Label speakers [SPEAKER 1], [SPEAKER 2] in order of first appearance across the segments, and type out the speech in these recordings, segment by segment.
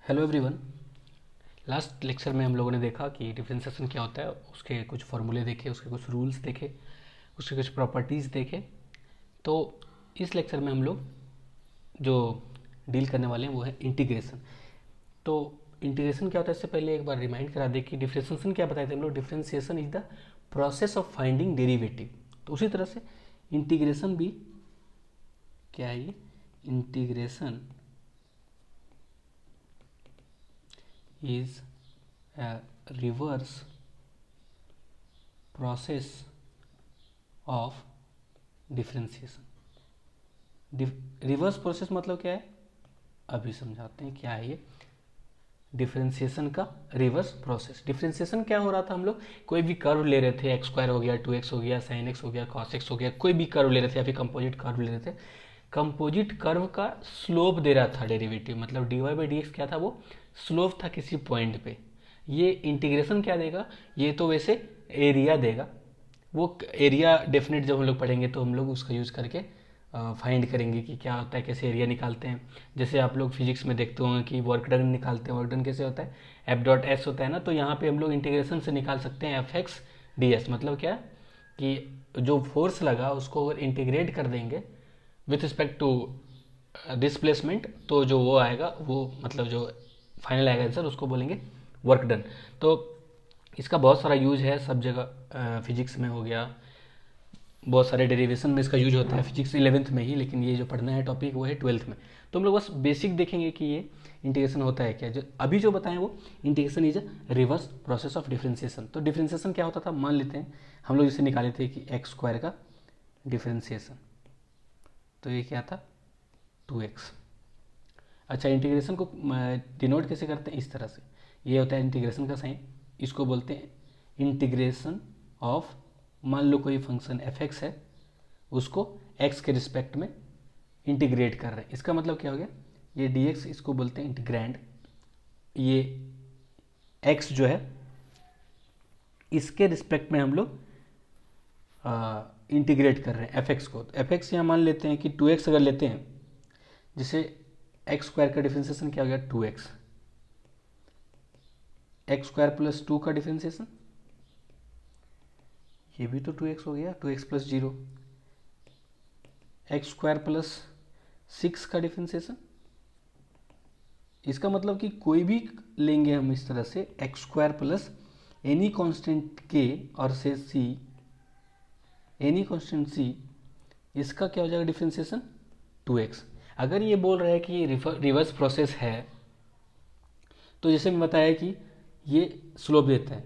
[SPEAKER 1] Hello everyone. Last lecture में हम लोगों ने देखा कि डिफरेंशिएशन क्या होता है, उसके कुछ फॉर्मूले देखे, उसके कुछ रूल्स देखे, उसके कुछ प्रॉपर्टीज़ देखे। तो इस लेक्चर में हम लोग जो डील करने वाले हैं वो है इंटीग्रेशन। तो इंटीग्रेशन क्या होता है, इससे पहले एक बार रिमाइंड करा दे कि डिफरेंशिएशन क्या बताए थे हम लोग। Differentiation is the process of finding derivative. तो उसी तरह से इंटीग्रेशन भी क्या है, ये integration is a reverse process of differentiation। Reverse process मतलब क्या है, अभी समझाते हैं क्या है ये डिफरेंशिएशन का रिवर्स प्रोसेस। डिफरेंशिएशन क्या हो रहा था, हम लोग कोई भी कर्व ले रहे थे, एक्स स्क्वायर हो गया, 2x हो गया, साइन एक्स हो गया, कॉस एक्स हो गया, कोई भी कर्व ले रहे थे या फिर कंपोजिट कर्व ले रहे थे। कंपोजिट कर्व का स्लोप दे रहा था डेरिवेटिव, मतलब dy बाई डी क्या था, वो स्लोप था किसी पॉइंट पे। ये इंटीग्रेशन क्या देगा, ये तो वैसे एरिया देगा। वो एरिया डेफिनेट जब हम लोग पढ़ेंगे तो हम लोग उसका यूज़ करके फाइंड करेंगे कि क्या होता है, कैसे एरिया निकालते हैं। जैसे आप लोग फिजिक्स में देखते होंगे कि वर्क डन निकालते हैं, वर्क डन कैसे होता है, एफ डॉट एस होता है ना। तो यहाँ पे हम लोग इंटीग्रेशन से निकाल सकते हैं एफ एक्स डी एस। मतलब क्या कि जो फोर्स लगा उसको अगर इंटीग्रेट कर देंगे विथ रिस्पेक्ट टू डिस्प्लेसमेंट, तो जो वो आएगा, वो मतलब जो फाइनल आएगा आंसर, उसको बोलेंगे वर्क डन। तो इसका बहुत सारा यूज है सब जगह, फिजिक्स में हो गया, बहुत सारे डेरिवेशन में इसका यूज होता है। फिजिक्स 11th में ही, लेकिन ये जो पढ़ना है टॉपिक वो है 12th में। तो हम लोग बस बेसिक देखेंगे कि ये इंटीग्रेशन होता है क्या। जो अभी जो बताएं वो integration is a reverse process of differentiation. तो डिफरेंशिएशन क्या होता था, मान लेते हैं हम लोग इसे निकाले थे कि एक्स स्क्वायर का डिफरेंशिएशन, तो ये क्या था 2x। अच्छा, इंटीग्रेशन को डिनोट कैसे करते हैं, इस तरह से। ये होता है इंटीग्रेशन का साइन, इसको बोलते हैं इंटीग्रेशन ऑफ, मान लो कोई फंक्शन एफ एक्स है, उसको x के रिस्पेक्ट में इंटीग्रेट कर रहे हैं। इसका मतलब क्या हो गया, ये dx, इसको बोलते हैं इंटीग्रैंड। ये x जो है इसके रिस्पेक्ट में हम लोग इंटीग्रेट कर रहे हैं एफ एक्स को। तो एफ एक्स यहाँ मान लेते हैं कि 2x अगर लेते हैं, जिसे एक्स स्क्वायर का डिफरेंशिएशन क्या हो गया 2x, एक्स स्क्वायर प्लस 2 का डिफरेंशिएशन, ये भी तो 2x हो गया, 2x plus 0, x square plus 6 का डिफरेंशिएशन। इसका मतलब कि कोई भी लेंगे हम इस तरह से, x square plus any constant के और से सी, एनी कांस्टेंट सी, इसका क्या हो जाएगा डिफरेंशिएशन 2x। अगर ये बोल रहा है कि ये रिवर्स प्रोसेस है, तो जैसे मैं बताया कि ये स्लोप देता है,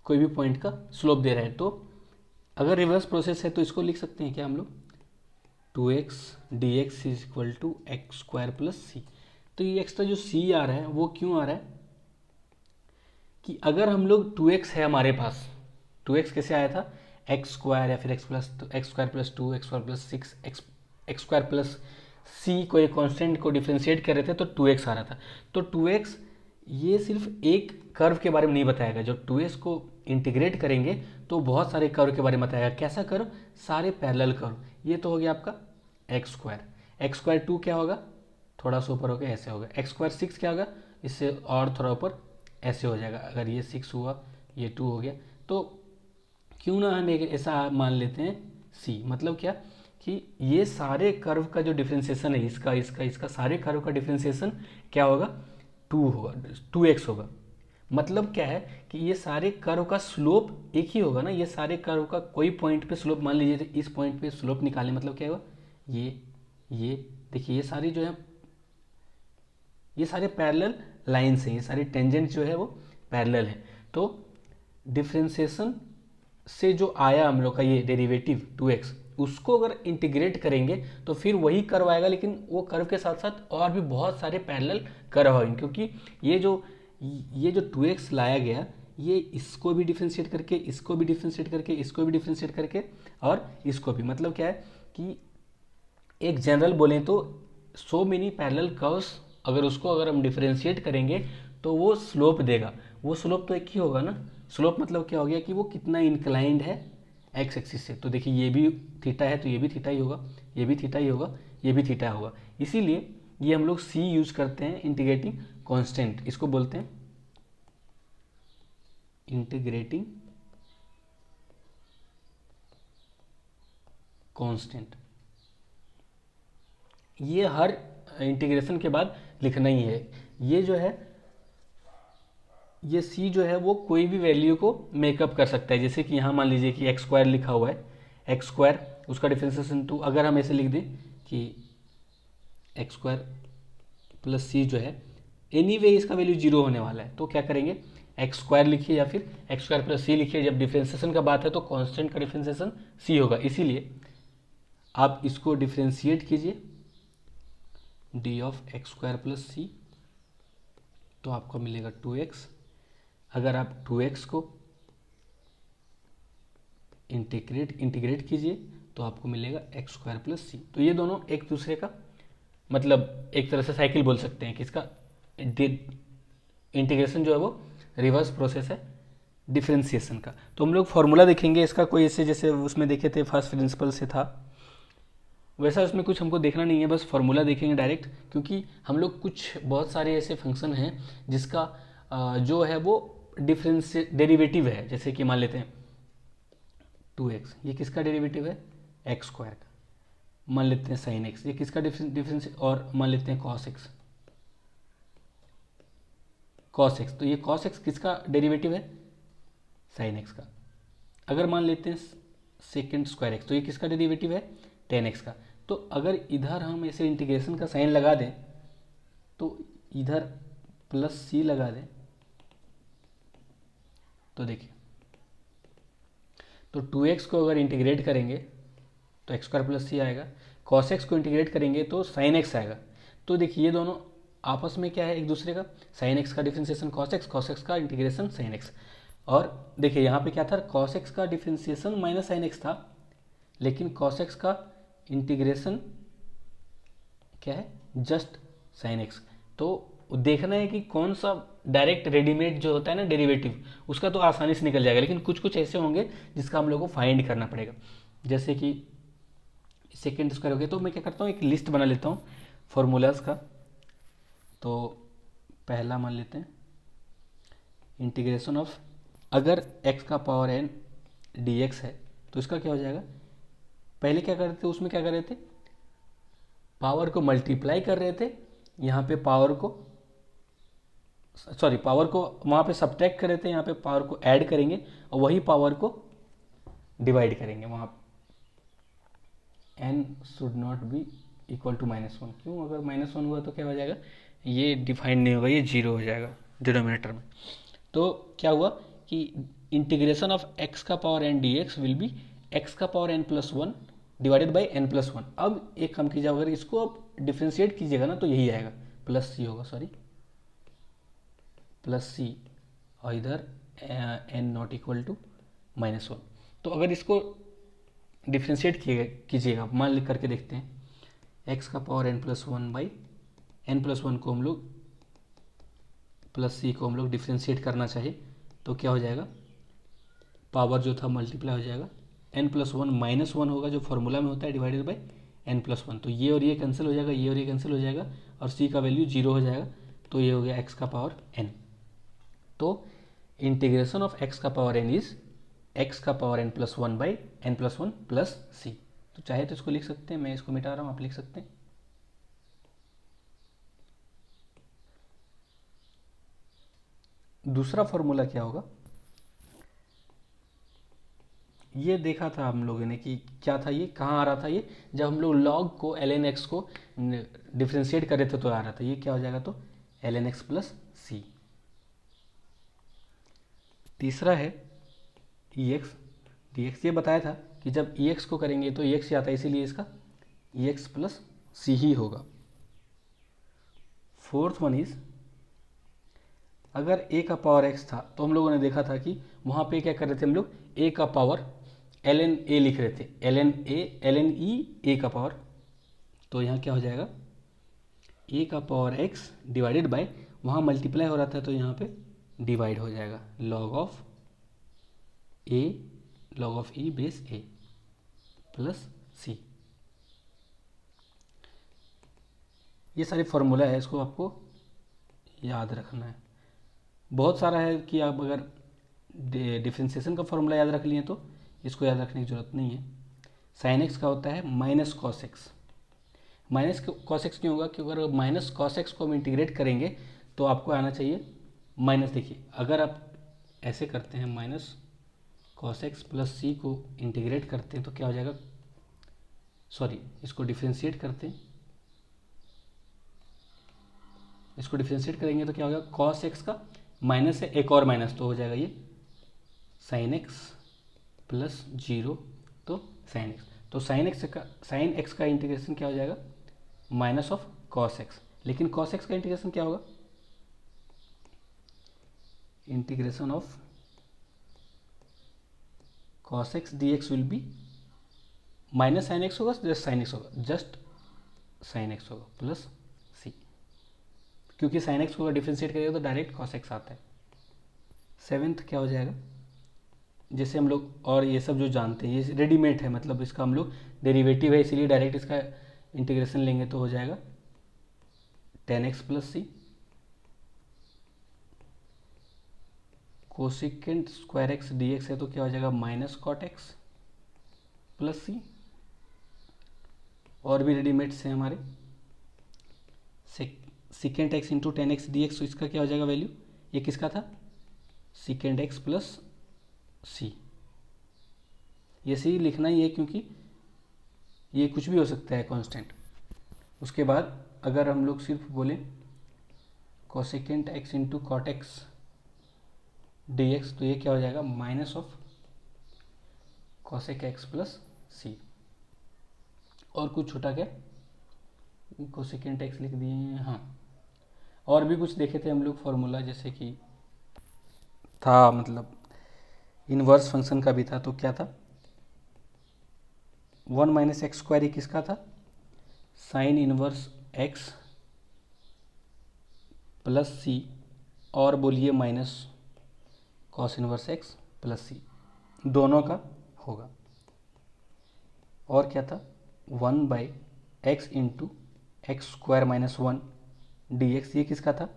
[SPEAKER 1] कोई भी पॉइंट का स्लोप दे रहा है। तो अगर रिवर्स प्रोसेस है तो इसको लिख सकते हैं क्या हम लोग, 2x dx is equal to x square plus c. तो ये एक्स्ट्रा जो सी आ रहा है वो क्यों आ रहा है कि अगर हम लोग 2x है हमारे पास, 2x कैसे आया था, एक्स स्क्वायर या फिर x square plus 2, x square plus 6, x square plus c को एक कांस्टेंट को डिफ्रेंशिएट कर रहे थे तो 2x आ रहा था। तो 2x ये सिर्फ एक कर्व के बारे में नहीं बताएगा, जब 2x को इंटीग्रेट करेंगे तो बहुत सारे कर्व के बारे में बताएगा। कैसा कर्व, सारे पैरेलल कर्व। ये तो हो गया आपका एक्स स्क्वायर 2 क्या होगा, थोड़ा सा ऊपर होगा, ऐसे होगा। एक्स स्क्वायर 6 क्या होगा, इससे और थोड़ा ऊपर ऐसे हो जाएगा। अगर ये 6 हुआ, ये 2 हो गया, तो क्यों ना हम एक ऐसा मान लेते हैं सी। मतलब क्या कि ये सारे कर्व का जो डिफरेंशिएशन है, इसका इसका इसका सारे कर्व का डिफरेंशिएशन क्या होगा, 2 होगा, 2x होगा। मतलब क्या है कि ये सारे कर्व का स्लोप एक ही होगा ना। ये सारे कर्व का कोई पॉइंट पे स्लोप, मान लीजिए इस पॉइंट पे स्लोप निकालें, मतलब क्या होगा, ये देखिए, ये सारी जो है, ये सारे पैरेलल लाइन्स हैं, ये सारी टेंजेंट जो है वो पैरेलल है। तो डिफरेंशिएशन से जो आया हम लोग का ये डेरिवेटिव 2x, उसको अगर इंटीग्रेट करेंगे तो फिर वही कर्व आएगा, लेकिन वो कर्व के साथ साथ और भी बहुत सारे पैरेलल कर्व आएंगे। क्योंकि ये जो 2x लाया गया, ये इसको भी डिफरेंशिएट करके, इसको भी डिफरेंशिएट करके, इसको भी डिफरेंशिएट करके, और इसको भी। मतलब क्या है कि एक जनरल बोलें तो सो मेनी पैरेलल कर्व्स, अगर हम डिफरेंशिएट करेंगे तो वो स्लोप देगा। वो स्लोप तो एक ही होगा ना। स्लोप मतलब क्या हो गया कि वो कितना इंक्लाइंड है एक्स एक्सिस से। तो देखिए, ये भी थीटा है तो ये भी थीटा ही होगा, ये भी थीटा ही होगा, ये भी थीटा होगा। इसीलिए ये हम लोग सी यूज करते हैं इंटीग्रेटिंग कांस्टेंट, इसको बोलते हैं इंटीग्रेटिंग कांस्टेंट। ये हर इंटीग्रेशन के बाद लिखना ही है। ये जो है, ये सी जो है वो कोई भी वैल्यू को मेकअप कर सकता है। जैसे कि यहाँ मान लीजिए कि एक्स स्क्वायर लिखा हुआ है, एक्स स्क्वायर उसका डिफ्रेंसिएशन 2, अगर हम ऐसे लिख दें कि एक्स स्क्वायर प्लस सी जो है, एनी वे इसका वैल्यू 0 होने वाला है, तो क्या करेंगे, एक्स स्क्वायर लिखिए या फिर एक्स स्क्वायर प्लस सी लिखिए। जब डिफ्रेंसिएशन का बात है तो कांस्टेंट का डिफ्रेंसिएशन सी होगा, इसीलिए आप इसको डिफ्रेंशिएट कीजिए d of x square plus c, तो आपको मिलेगा 2x। अगर आप 2x को इंटीग्रेट कीजिए तो आपको मिलेगा एक्स स्क्वायर प्लस सी। तो ये दोनों एक दूसरे का मतलब एक तरह से साइकिल बोल सकते हैं कि इसका इंटीग्रेशन जो है वो रिवर्स प्रोसेस है डिफरेंशिएशन का। तो हम लोग फॉर्मूला देखेंगे इसका, कोई ऐसे जैसे उसमें देखे थे फर्स्ट प्रिंसिपल से था, वैसा उसमें कुछ हमको देखना नहीं है, बस फॉर्मूला देखेंगे डायरेक्ट। क्योंकि हम लोग कुछ बहुत सारे ऐसे फंक्शन हैं जिसका जो है वो डेरिवेटिव है। जैसे कि मान लेते हैं 2x, ये किसका डेरिवेटिव है, एक्स स्क्वायर का। मान लेते हैं साइन एक्स, ये किसका डिफरेंस, और मान लेते हैं कॉस एक्स, तो ये कॉस एक्स किसका डेरिवेटिव है, साइन एक्स का। अगर मान लेते हैं सेकेंड स्क्वायर एक्स, तो ये किसका डेरिवेटिव है, टेन एक्स का। तो अगर इधर हम ऐसे इंटीग्रेशन का साइन लगा दें, तो इधर प्लस सी लगा दें, तो देखिए, तो 2x को अगर इंटीग्रेट करेंगे तो एक्स स्क्वायर प्लस सी आएगा, कॉस एक्स को इंटीग्रेट करेंगे तो साइन एक्स आएगा। तो देखिए ये दोनों आपस में क्या है एक दूसरे का, साइन एक्स का डिफ्रेंसिएशन कॉस एक्स का इंटीग्रेशन साइन एक्स। और देखिए यहाँ पे क्या था, कॉस एक्स का डिफ्रेंसिएशन माइनस साइन एक्स था, लेकिन कॉस एक्स का इंटीग्रेशन क्या है, जस्ट साइन एक्स। तो देखना है कि कौन सा डायरेक्ट रेडीमेड जो होता है ना डेरिवेटिव, उसका तो आसानी से निकल जाएगा, लेकिन कुछ कुछ ऐसे होंगे जिसका हम लोग को फाइंड करना पड़ेगा। जैसे कि सेकेंड स्क्वायर हो गया, तो मैं क्या करता हूँ, एक लिस्ट बना लेता हूँ फॉर्मूलाज का। तो पहला मान लेते हैं इंटीग्रेशन ऑफ, अगर x का पावर n dx है तो इसका क्या हो जाएगा, पहले क्या कर रहे थे, उसमें क्या कर रहे थे, पावर को मल्टीप्लाई कर रहे थे, यहाँ पे पावर को वहाँ पे सब्ट्रैक्ट कर रहे थे, यहाँ पे पावर को ऐड करेंगे और वही पावर को डिवाइड करेंगे। वहाँ n should not be equal to -1, क्यों, अगर -1 हुआ तो क्या हो जाएगा, ये डिफाइंड नहीं होगा, ये 0 हो जाएगा डिनोमिनेटर में। तो क्या हुआ कि इंटीग्रेशन ऑफ x का power n dx will be x का power n plus 1 divided by n plus 1। अब एक काम कीजिए, अगर इसको आप डिफ्रेंशिएट कीजिएगा ना तो यही आएगा, प्लस सी होगा, सॉरी प्लस सी, और इधर n नॉट इक्वल टू -1। तो अगर इसको डिफ्रेंशिएट कीजिएगा, मान लिख करके देखते हैं, x का power n plus 1 by n plus 1 को हम लोग प्लस सी को हम लोग डिफ्रेंशिएट करना चाहिए, तो क्या हो जाएगा, पावर जो था मल्टीप्लाई हो जाएगा, n प्लस 1 -1 होगा जो फॉर्मूला में होता है, डिवाइडेड बाई n प्लस 1। तो ये और ये कैंसिल हो जाएगा, ये और ये कैंसिल हो जाएगा, और c का वैल्यू 0 हो जाएगा। तो ये हो गया x का पावर n। तो इंटीग्रेशन ऑफ x का पावर n इज x का power n plus 1 by n plus 1 plus c. तो चाहे तो इसको लिख सकते हैं, मैं इसको मिटा रहा हूँ, आप लिख सकते हैं। दूसरा फॉर्मूला क्या होगा, ये देखा था हम लोगों ने कि क्या था, ये कहाँ आ रहा था, ये जब हम लोग लॉग को ln x को डिफ्रेंशिएट कर रहे थे तो आ रहा था, ये क्या हो जाएगा, तो ln x प्लस सी। तीसरा है ex dx, ये बताया था कि जब ex को करेंगे तो ex ही आता है, इसीलिए इसका ex प्लस सी ही होगा। फोर्थ वन इज, अगर a का पावर x था तो हम लोगों ने देखा था कि वहाँ पे क्या कर रहे थे हम लोग, a का पावर ln a लिख रहे थे, ln e a का पावर। तो यहाँ क्या हो जाएगा, a का पावर x डिवाइडेड बाय, वहाँ मल्टीप्लाई हो रहा था तो यहाँ पे डिवाइड हो जाएगा, log of e base a plus c। ये सारे फार्मूला है, इसको आपको याद रखना है। बहुत सारा है कि आप अगर डिफ्रेंसिएशन का फार्मूला याद रख लिए तो इसको याद रखने की ज़रूरत नहीं है। साइन एक्स का होता है minus cos x. Minus cos x क्यों होगा? क्योंकि अगर माइनस कॉस एक्स को हम इंटीग्रेट करेंगे तो आपको आना चाहिए माइनस। देखिए अगर आप ऐसे करते हैं, minus cos x plus c को इंटीग्रेट करते हैं तो क्या हो जाएगा, सॉरी इसको डिफ्रेंशिएट करते हैं, इसको डिफ्रेंशिएट करेंगे तो क्या होगा, कॉस एक्स का माइनस है, एक और माइनस तो हो जाएगा ये साइन एक्स प्लस जीरो, तो साइन एक्स, तो साइन एक्स का इंटीग्रेशन क्या हो जाएगा, माइनस ऑफ कॉस एक्स। लेकिन कॉस एक्स का इंटीग्रेशन क्या होगा, integration of cos x d x will B minus sine x होगा, जस्ट साइन एक्स होगा, जस्ट साइन एक्स होगा प्लस सी, क्योंकि साइन एक्स को अगर डिफ्रेंशिएट करेगा तो डायरेक्ट कॉस एक्स आता है। सेवेंथ क्या हो जाएगा, जैसे हम लोग और ये सब जो जानते हैं ये रेडीमेड है, मतलब इसका हम लोग डेरिवेटिव है इसीलिए डायरेक्ट इसका इंटीग्रेशन लेंगे तो हो जाएगा tan x plus c, cosecant square x d x है तो क्या हो जाएगा minus cot x plus c. और भी रेडीमेड्स हैं हमारे, secant x into tan x d x, तो इसका क्या हो जाएगा वैल्यू, ये किसका था, सिकेंट एक्स प्लस सी। ये सी लिखना ही है क्योंकि ये कुछ भी हो सकता है कांस्टेंट। उसके बाद अगर हम लोग सिर्फ बोलें cosecant x into cot x d x, तो ये क्या हो जाएगा minus of cosec x plus c. और कुछ छोटा क्या, कोसेकेंट एक्स लिख दिए हैं, हाँ। और भी कुछ देखे थे हम लोग फॉर्मूला, जैसे कि था मतलब इनवर्स फंक्शन का भी था, तो क्या था, वन माइनस एक्स स्क्वायर, ये किसका था, sine inverse x plus c, और बोलिए minus cos inverse x plus c, दोनों का होगा। और क्या था, one by x into x square minus one d x, ये किसका था,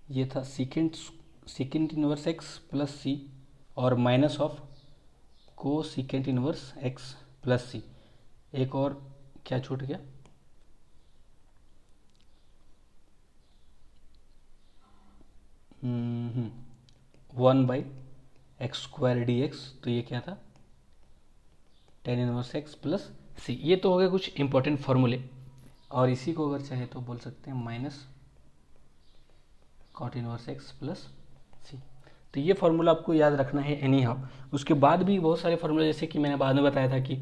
[SPEAKER 1] ये था secant inverse x plus c, और minus of cosecant inverse x plus c. एक और क्या छूट गया, one by x square d x, तो ये क्या था, tan inverse x plus c. ये तो हो गए कुछ इंपॉर्टेंट फॉर्मूले, और इसी को अगर चाहे तो बोल सकते हैं minus cot inverse x plus c. तो ये फार्मूला आपको याद रखना है एनी हाउ। उसके बाद भी बहुत सारे फार्मूले, जैसे कि मैंने बाद में बताया था कि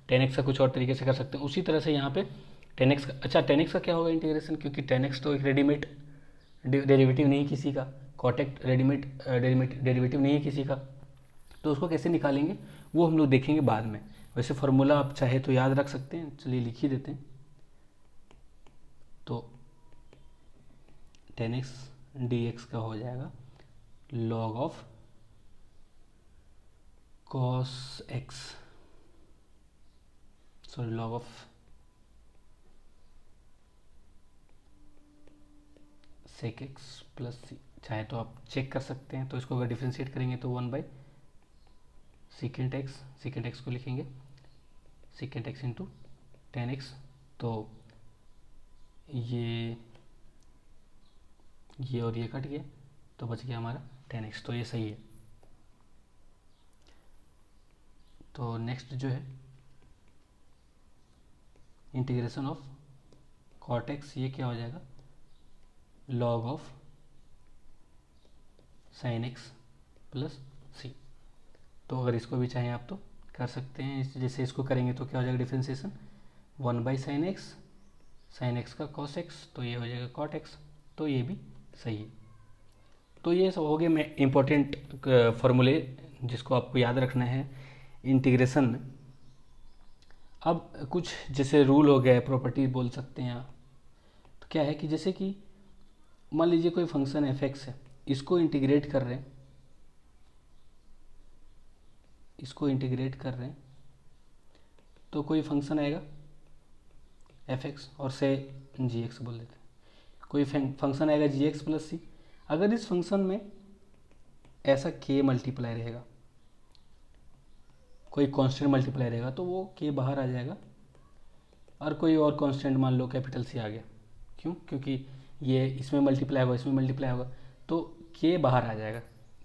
[SPEAKER 1] टेन एक्स का कुछ और तरीके से कर सकते हैं, उसी तरह से यहाँ पे टेन एक्स का, अच्छा टेन एक्स का क्या होगा इंटीग्रेशन, क्योंकि टेन एक्स तो एक रेडीमेड डेरिवेटिव नहीं किसी का, कॉटेक्ट रेडीमेड डेरिवेटिव नहीं है किसी का, तो उसको कैसे निकालेंगे वो हम लोग देखेंगे बाद में। वैसे फार्मूला आप चाहे तो याद रख सकते हैं, चलिए लिख ही देते हैं। तो टेन एक्स डी एक्स का हो जाएगा log of cos x, sorry log of sec x plus c, चाहे तो आप चेक कर सकते हैं। तो इसको अगर डिफ्रेंशिएट करेंगे तो वन बाई सीकेंट एक्स को लिखेंगे secant x into tan x, तो ये और ये कट गया तो बच गया हमारा टेन एक्स, तो ये सही है। तो नेक्स्ट जो है इंटीग्रेशन ऑफ कॉट एक्स, ये क्या हो जाएगा log of sine x plus c. तो अगर इसको भी चाहें आप तो कर सकते हैं, जैसे इसको करेंगे तो क्या हो जाएगा differentiation, one by sine x का कॉस एक्स, तो ये हो जाएगा कॉट एक्स, तो ये भी सही है। तो ये सब हो गए मैं इम्पोर्टेंट फार्मूले जिसको आपको याद रखना है इंटीग्रेशन में। अब कुछ जैसे रूल हो गया, प्रॉपर्टी बोल सकते हैं आप, तो क्या है कि जैसे कि मान लीजिए कोई फंक्शन एफ एक्स है, इसको इंटीग्रेट कर रहे हैं, तो कोई फंक्शन आएगा एफ एक्स, और से जी एक्स बोल देते हैं। कोई फंक्शन आएगा जी एक्स प्लस सी, अगर इस फंक्शन में ऐसा के मल्टीप्लाई रहेगा, कोई कांस्टेंट मल्टीप्लाई रहेगा, तो वो के बाहर आ जाएगा, और कोई और कांस्टेंट मान लो कैपिटल सी आ गया, क्यों? क्योंकि ये इसमें मल्टीप्लाई होगा, इसमें मल्टीप्लाई होगा, तो के बाहर आ जाएगा।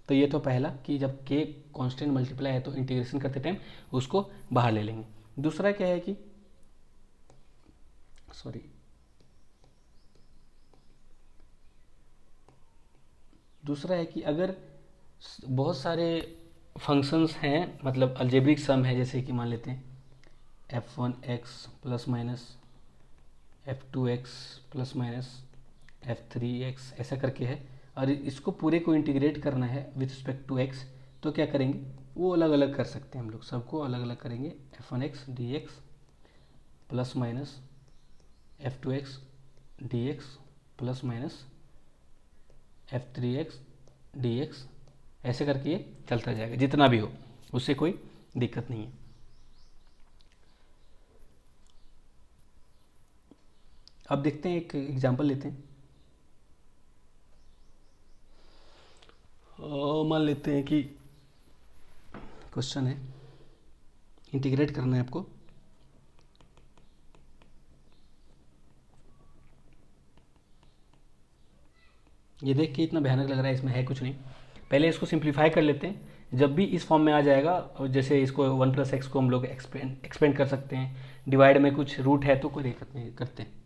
[SPEAKER 1] तो ये तो पहला कि जब के कांस्टेंट मल्टीप्लाई है तो इंटीग्रेशन करते टाइम उसको बाहर ले लेंगे। दूसरा क्या है कि दूसरा है कि अगर बहुत सारे फंक्शंस हैं, मतलब अलजेब्रिक सम है, जैसे कि मान लेते हैं f1x plus minus f2x plus minus f3x ऐसा करके है, और इसको पूरे को इंटीग्रेट करना है विथ रिस्पेक्ट टू x, तो क्या करेंगे, वो अलग अलग कर सकते हैं हम लोग, सबको अलग अलग करेंगे। f1x dx plus minus f2x dx plus minus f3x dx, ऐसे करके ये चलता जाएगा, जितना भी हो उससे कोई दिक्कत नहीं है। अब देखते हैं, एक एग्जांपल लेते हैं। मान लेते हैं कि क्वेश्चन है, इंटीग्रेट करना है आपको, ये देख के इतना भयानक लग रहा है, इसमें है कुछ नहीं। पहले इसको सिंप्लीफाई कर लेते हैं, जब भी इस फॉर्म में आ जाएगा, जैसे इसको 1+x को हम लोग एक्सपेंड कर सकते हैं, डिवाइड में कुछ रूट है तो कोई दिक्कत नहीं, करते हैं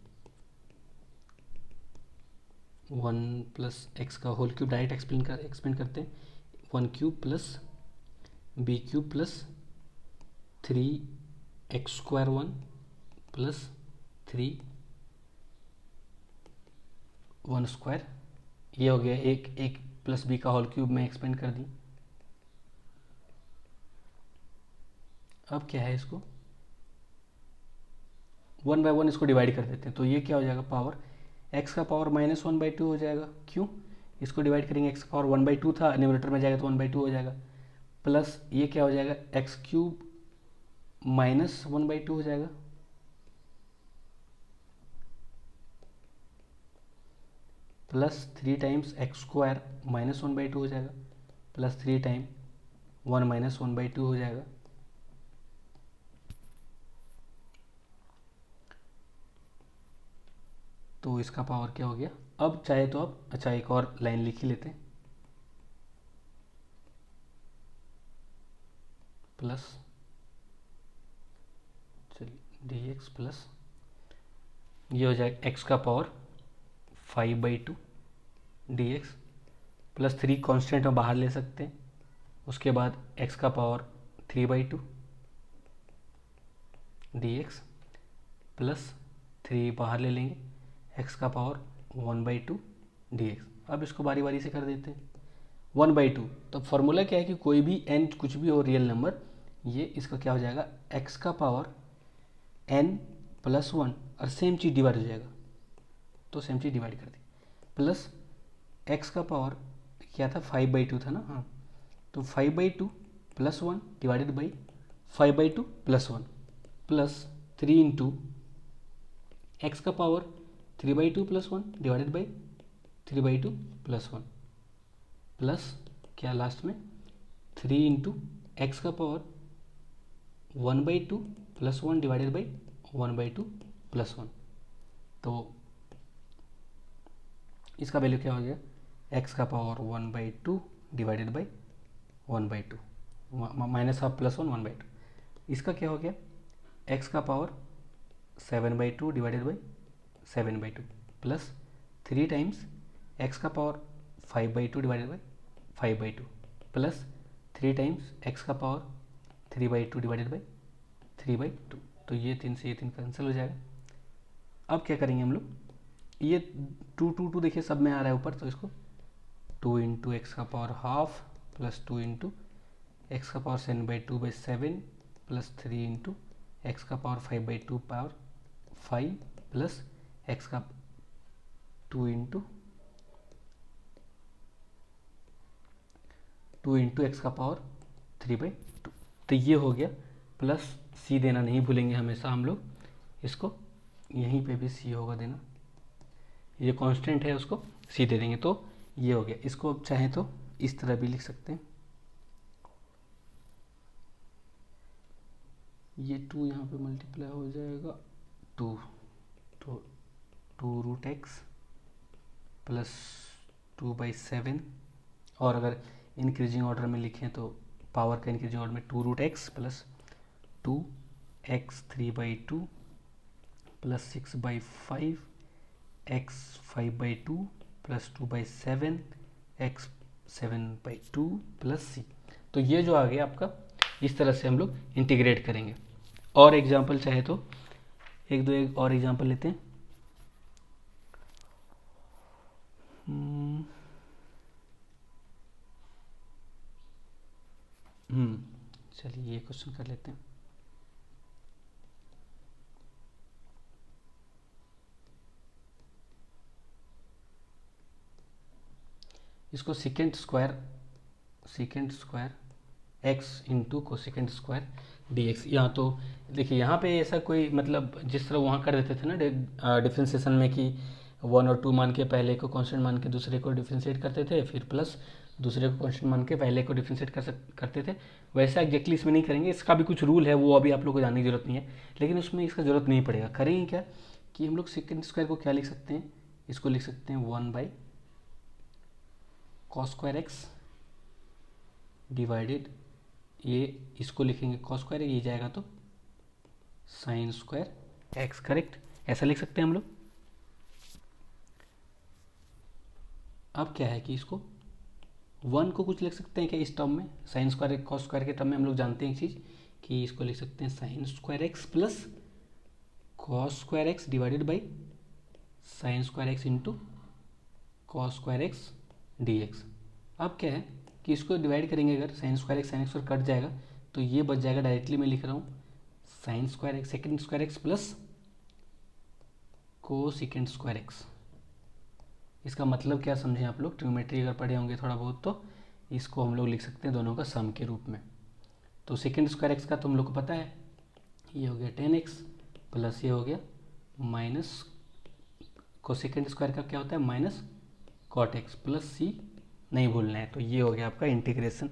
[SPEAKER 1] 1+x का होल क्यूब डायरेक्ट एक्सपेंड करते हैं, 1³ plus b³ plus 3x² 1 plus 3 1², ये हो गया एक प्लस बी का होल क्यूब में एक्सपेंड कर दी। अब क्या है, इसको 1/1 इसको डिवाइड कर देते हैं, तो ये क्या हो जाएगा, पावर x का पावर -1/2 हो जाएगा, क्यों? इसको डिवाइड करेंगे, x का पावर 1/2 था, न्यूमरेटर में जाएगा तो 1/2 हो जाएगा, प्लस ये क्या हो जाएगा, x³ -1/2 हो जाएगा, प्लस 3 टाइम्स x² -1/2 हो जाएगा, प्लस 3 टाइम 1 -1/2 हो जाएगा, तो इसका पावर क्या हो गया। अब चाहे तो आप अच्छा एक और लाइन लिख ही लेते हैं, प्लस चलिए dx प्लस ये हो जाएगा x का पावर 5/2 dx प्लस 3 कांस्टेंट हम बाहर ले सकते हैं, उसके बाद x का पावर 3/2 dx प्लस 3 बाहर ले लेंगे, x का पावर 1/2 dx। अब इसको बारी बारी से कर देते हैं, 1/2, तो फॉर्मूला क्या है कि कोई भी n कुछ भी हो रियल नंबर, ये इसका क्या हो जाएगा, x का पावर n प्लस 1, और सेम चीज़ डिवाइड हो जाएगा, तो सेम चीज़ डिवाइड कर दी, प्लस x का पावर क्या था, 5/2 था ना, हाँ, तो 5/2 plus 1 divided by 5/2 plus 1, plus 3 into x का power 3/2 plus 1 divided by 3/2 plus 1, plus क्या लास्ट में 3 इंटू एक्स का power 1/2 plus 1 divided by 1/2 plus 1, तो इसका वैल्यू क्या हो गया, x का power 1/2 divided by 1/2 minus half plus 1 1/2, इसका क्या हो गया, x का power 7/2 divided by 7/2 plus 3 times x का power 5/2 divided by 5/2 plus 3 times x का पावर 3/2 डिवाइडेड बाई 3/2, तो ये 3 से ये 3 कैंसिल हो जाएगा। अब क्या करेंगे हम लोग, ये 2 2 2 देखिए सब में आ रहा है ऊपर, तो इसको 2 इंटू एक्स का power half plus 2 into x का पावर 7/2/7 प्लस 3 इंटू एक्स का पावर 5/2 पावर 5 प्लस एक्स का 2 इंटू एक्स का पावर 3/2, तो ये हो गया, प्लस सी देना नहीं भूलेंगे हमेशा हम लोग, इसको यहीं पे भी सी होगा देना, ये कांस्टेंट है उसको सी दे देंगे, तो ये हो गया। इसको अब चाहें तो इस तरह भी लिख सकते हैं, ये 2 यहाँ पे मल्टीप्लाई हो जाएगा 2, तो 2√x प्लस 2/7, और अगर इंक्रीजिंग ऑर्डर में लिखें तो पावर का इंक्रीजिंग ऑर्डर में 2√x plus 2x 3/2 plus 6/5 x 5/2 plus 2/7 x 7/2 plus c। तो ये जो आ गया आपका, इस तरह से हम लोग इंटीग्रेट करेंगे। और एग्जाम्पल चाहे तो एक और एग्जाम्पल लेते हैं। चलिए ये क्वेश्चन कर लेते हैं। इसको second square x into cosecant square d x. यहाँ तो देखिए, यहाँ पे ऐसा कोई मतलब जिस तरह वहाँ कर देते थे ना डिफ्रेंसिएशन में कि 1 और 2 मान के पहले को कांस्टेंट मान के दूसरे को डिफ्रेंशिएट करते थे, फिर प्लस दूसरे को कांस्टेंट मान के पहले को डिफ्रेंशिएट करते थे, वैसा एग्जैक्टली इसमें नहीं करेंगे। इसका भी कुछ रूल है, वो अभी आप लोग को जानने की जरूरत नहीं है, लेकिन उसमें इसका जरूरत नहीं पड़ेगा। करेंगे क्या कि हम लोग सेकेंड स्क्वायर को क्या लिख सकते हैं, इसको लिख सकते हैं 1/cos²x डिवाइडेड, ये इसको लिखेंगे cos स्क्वायर, ये जाएगा तो sin²x, करेक्ट, ऐसा लिख सकते हैं हम लोग। अब क्या है कि इसको 1 को कुछ लिख सकते हैं क्या इस टर्म में, sin² cos स्क्वायर के टर्म में हम लोग जानते हैं एक चीज़ कि इसको लिख सकते हैं sin²x plus cos²x divided by sin²x into cos²x dx। अब क्या है कि इसको डिवाइड करेंगे, अगर sin² sin x कट जाएगा तो ये बच जाएगा, डायरेक्टली मैं लिख रहा हूँ sin² second square x plus cos²x। इसका मतलब क्या समझें आप लोग, ट्रिग्नोमेट्री अगर पढ़े होंगे थोड़ा बहुत, तो इसको हम लोग लिख सकते हैं दोनों का सम के रूप में। तो सेकेंड स्क्वायर एक्स का तुम लोग को पता है, ये हो गया 10x प्लस ये हो गया माइनस कोसेकेंड स्क्वायर का क्या होता है माइनस cot x प्लस सी नहीं भूलना है। तो ये हो गया आपका इंटीग्रेशन।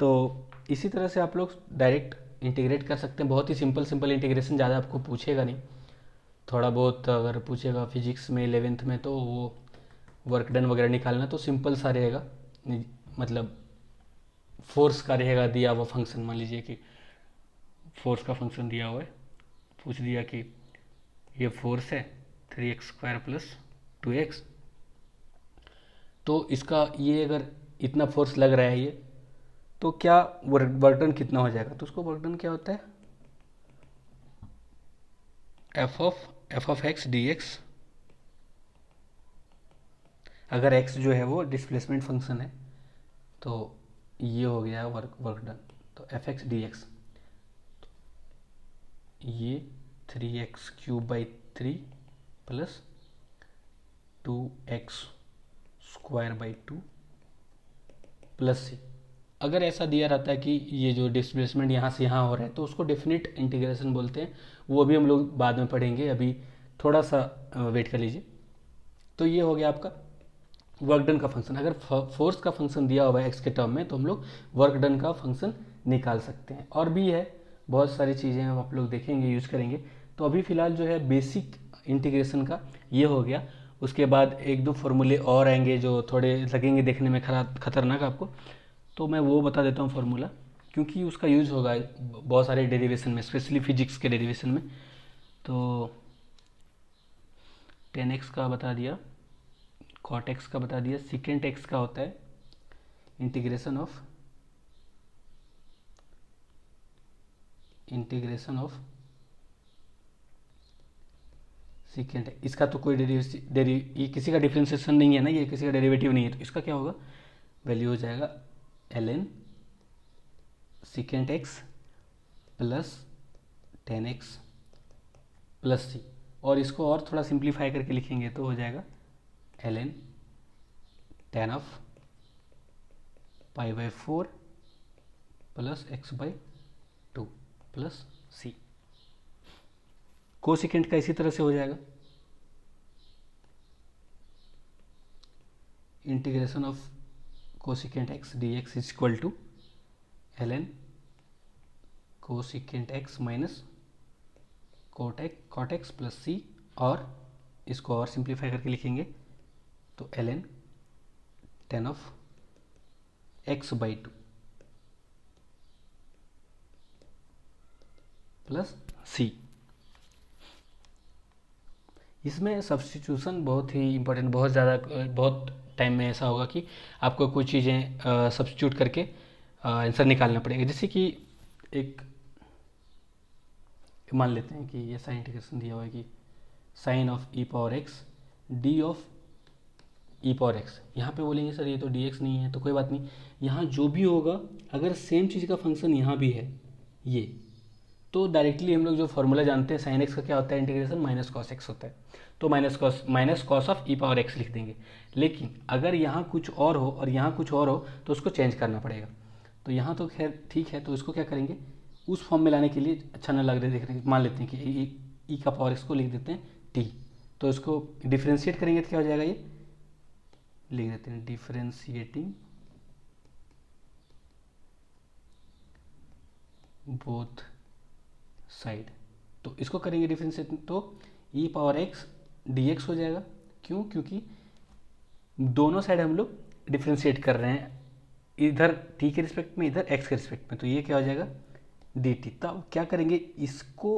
[SPEAKER 1] तो इसी तरह से आप लोग डायरेक्ट इंटीग्रेट कर सकते हैं, बहुत ही सिंपल इंटीग्रेशन, ज़्यादा आपको पूछेगा नहीं। थोड़ा बहुत अगर पूछेगा फिजिक्स में 11th में तो वो वर्क डन वगैरह निकालना तो सिंपल सा रहेगा, मतलब फोर्स का रहेगा दिया हुआ फंक्शन। मान लीजिए कि फोर्स का फंक्शन दिया हुआ है, पूछ दिया कि ये फोर्स है 3x² प्लस 2x, तो इसका ये अगर इतना फोर्स लग रहा है ये, तो क्या वर्क डन कितना हो जाएगा, तो उसको वर्क डन क्या होता है F of x d x. अगर x जो है वो डिस्प्लेसमेंट फंक्शन है तो ये हो गया वर्क डन, तो एफ एक्स डी एक्स, ये 3x³ plus 2x² plus c. अगर ऐसा दिया रहता है कि ये जो डिस्प्लेसमेंट यहाँ से यहाँ हो रहा है तो उसको डेफिनेट इंटीग्रेशन बोलते हैं, वो भी हम लोग बाद में पढ़ेंगे, अभी थोड़ा सा वेट कर लीजिए। तो ये हो गया आपका वर्क डन का फंक्शन। अगर फोर्स का फंक्शन दिया हुआ है एक्स के टर्म में तो हम लोग वर्क डन का फंक्शन निकाल सकते हैं। और भी है बहुत सारी चीज़ें हम आप लोग देखेंगे, यूज करेंगे। तो अभी फ़िलहाल जो है बेसिक इंटीग्रेशन का ये हो गया, उसके बाद एक दो फॉर्मूले और आएंगे जो थोड़े लगेंगे देखने में खतरनाक आपको, तो मैं वो बता देता हूँ फार्मूला, क्योंकि उसका यूज होगा बहुत सारे डेरिवेशन में, स्पेशली फिजिक्स के डेरिवेशन में। तो 10x का बता दिया, cot x का बता दिया, सेकेंड x का होता है इंटीग्रेशन ऑफ सेकेंड। इसका तो कोई ये किसी का डिफ्रेंशिएशन नहीं है ना, ये किसी का डेरिवेटिव नहीं है, तो इसका क्या होगा, वैल्यू हो जाएगा ln second x plus 10x plus c. और इसको और थोड़ा सिंप्लीफाई करके लिखेंगे तो हो जाएगा ln tan of π/4 plus x/2 plus c. Cosecant का इसी तरह से हो जाएगा, integration of cosecant x d x is equal to ln cosecant x minus cot x plus c, और इसको और सिंप्लीफाई करके लिखेंगे तो ln tan of x by 2 plus c. इसमें सब्स्टिट्यूशन बहुत ही इंपॉर्टेंट, बहुत ज़्यादा, बहुत टाइम में ऐसा होगा कि आपको कुछ चीज़ें सब्स्टिट्यूट करके आंसर निकालना पड़ेगा। जैसे कि एक मान लेते हैं कि ये साइन इंटीग्रेशन दिया हुआ है कि sine of e power x d of e power x. यहाँ पे बोलेंगे सर ये तो डी एक्स नहीं है, तो कोई बात नहीं, यहाँ जो भी होगा अगर सेम चीज़ का फंक्शन यहाँ भी है ये, तो डायरेक्टली हम लोग जो फॉर्मूला जानते हैं साइन एक्स का क्या होता है इंटीग्रेशन माइनस कॉस एक्स होता है, तो minus cos of e power x लिख देंगे। लेकिन अगर यहाँ कुछ और हो और यहाँ कुछ और हो तो उसको चेंज करना पड़ेगा। तो यहाँ तो खैर ठीक है, तो इसको क्या करेंगे उस फॉर्म में लाने के लिए अच्छा ना लग रहा है देखने, मान लेते हैं कि ई का पावर एक्स को लिख देते हैं टी, तो इसको डिफ्रेंशिएट करेंगे तो क्या हो जाएगा, ये लिख देते हैं डिफ्रेंशिएटिंग बोथ साइड। तो इसको करेंगे डिफ्रेंशिएट तो ई पावर एक्स डी एक्स हो जाएगा। क्यों? क्योंकि दोनों साइड हम लोग डिफ्रेंशिएट कर रहे हैं, इधर टी के रिस्पेक्ट में इधर एक्स के रिस्पेक्ट में, तो ये क्या हो जाएगा डी टी। तब क्या करेंगे इसको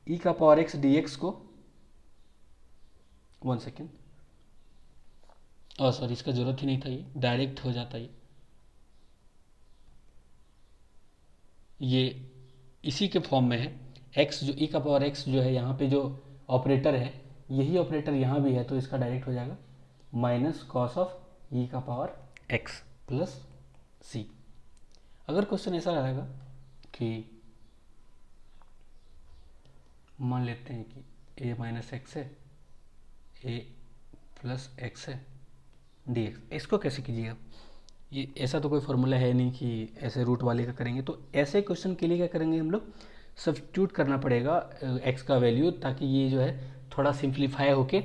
[SPEAKER 1] ई का पावर एक्स डी एक्स को, 1 सेकेंड, और सॉरी इसका जरूरत ही नहीं था, ये डायरेक्ट हो जाता है, ये इसी के फॉर्म में है। एक्स जो ई का पावर एक्स जो है यहाँ पे जो ऑपरेटर है, यही ऑपरेटर यहाँ भी है, तो इसका डायरेक्ट हो जाएगा माइनस कॉस ऑफ ई का पावर एक्स प्लस सी। अगर क्वेश्चन ऐसा रहेगा कि मान लेते हैं कि ए माइनस एक्स है, ए प्लस एक्स है डी एक्स, इसको कैसे कीजिएगा, ये ऐसा तो कोई फॉर्मूला है नहीं कि ऐसे रूट वाले का करेंगे। तो ऐसे क्वेश्चन के लिए क्या करेंगे हम लोग सब्स्टिट्यूट करना पड़ेगा एक्स का वैल्यू, ताकि ये जो है थोड़ा सिंप्लीफाई होके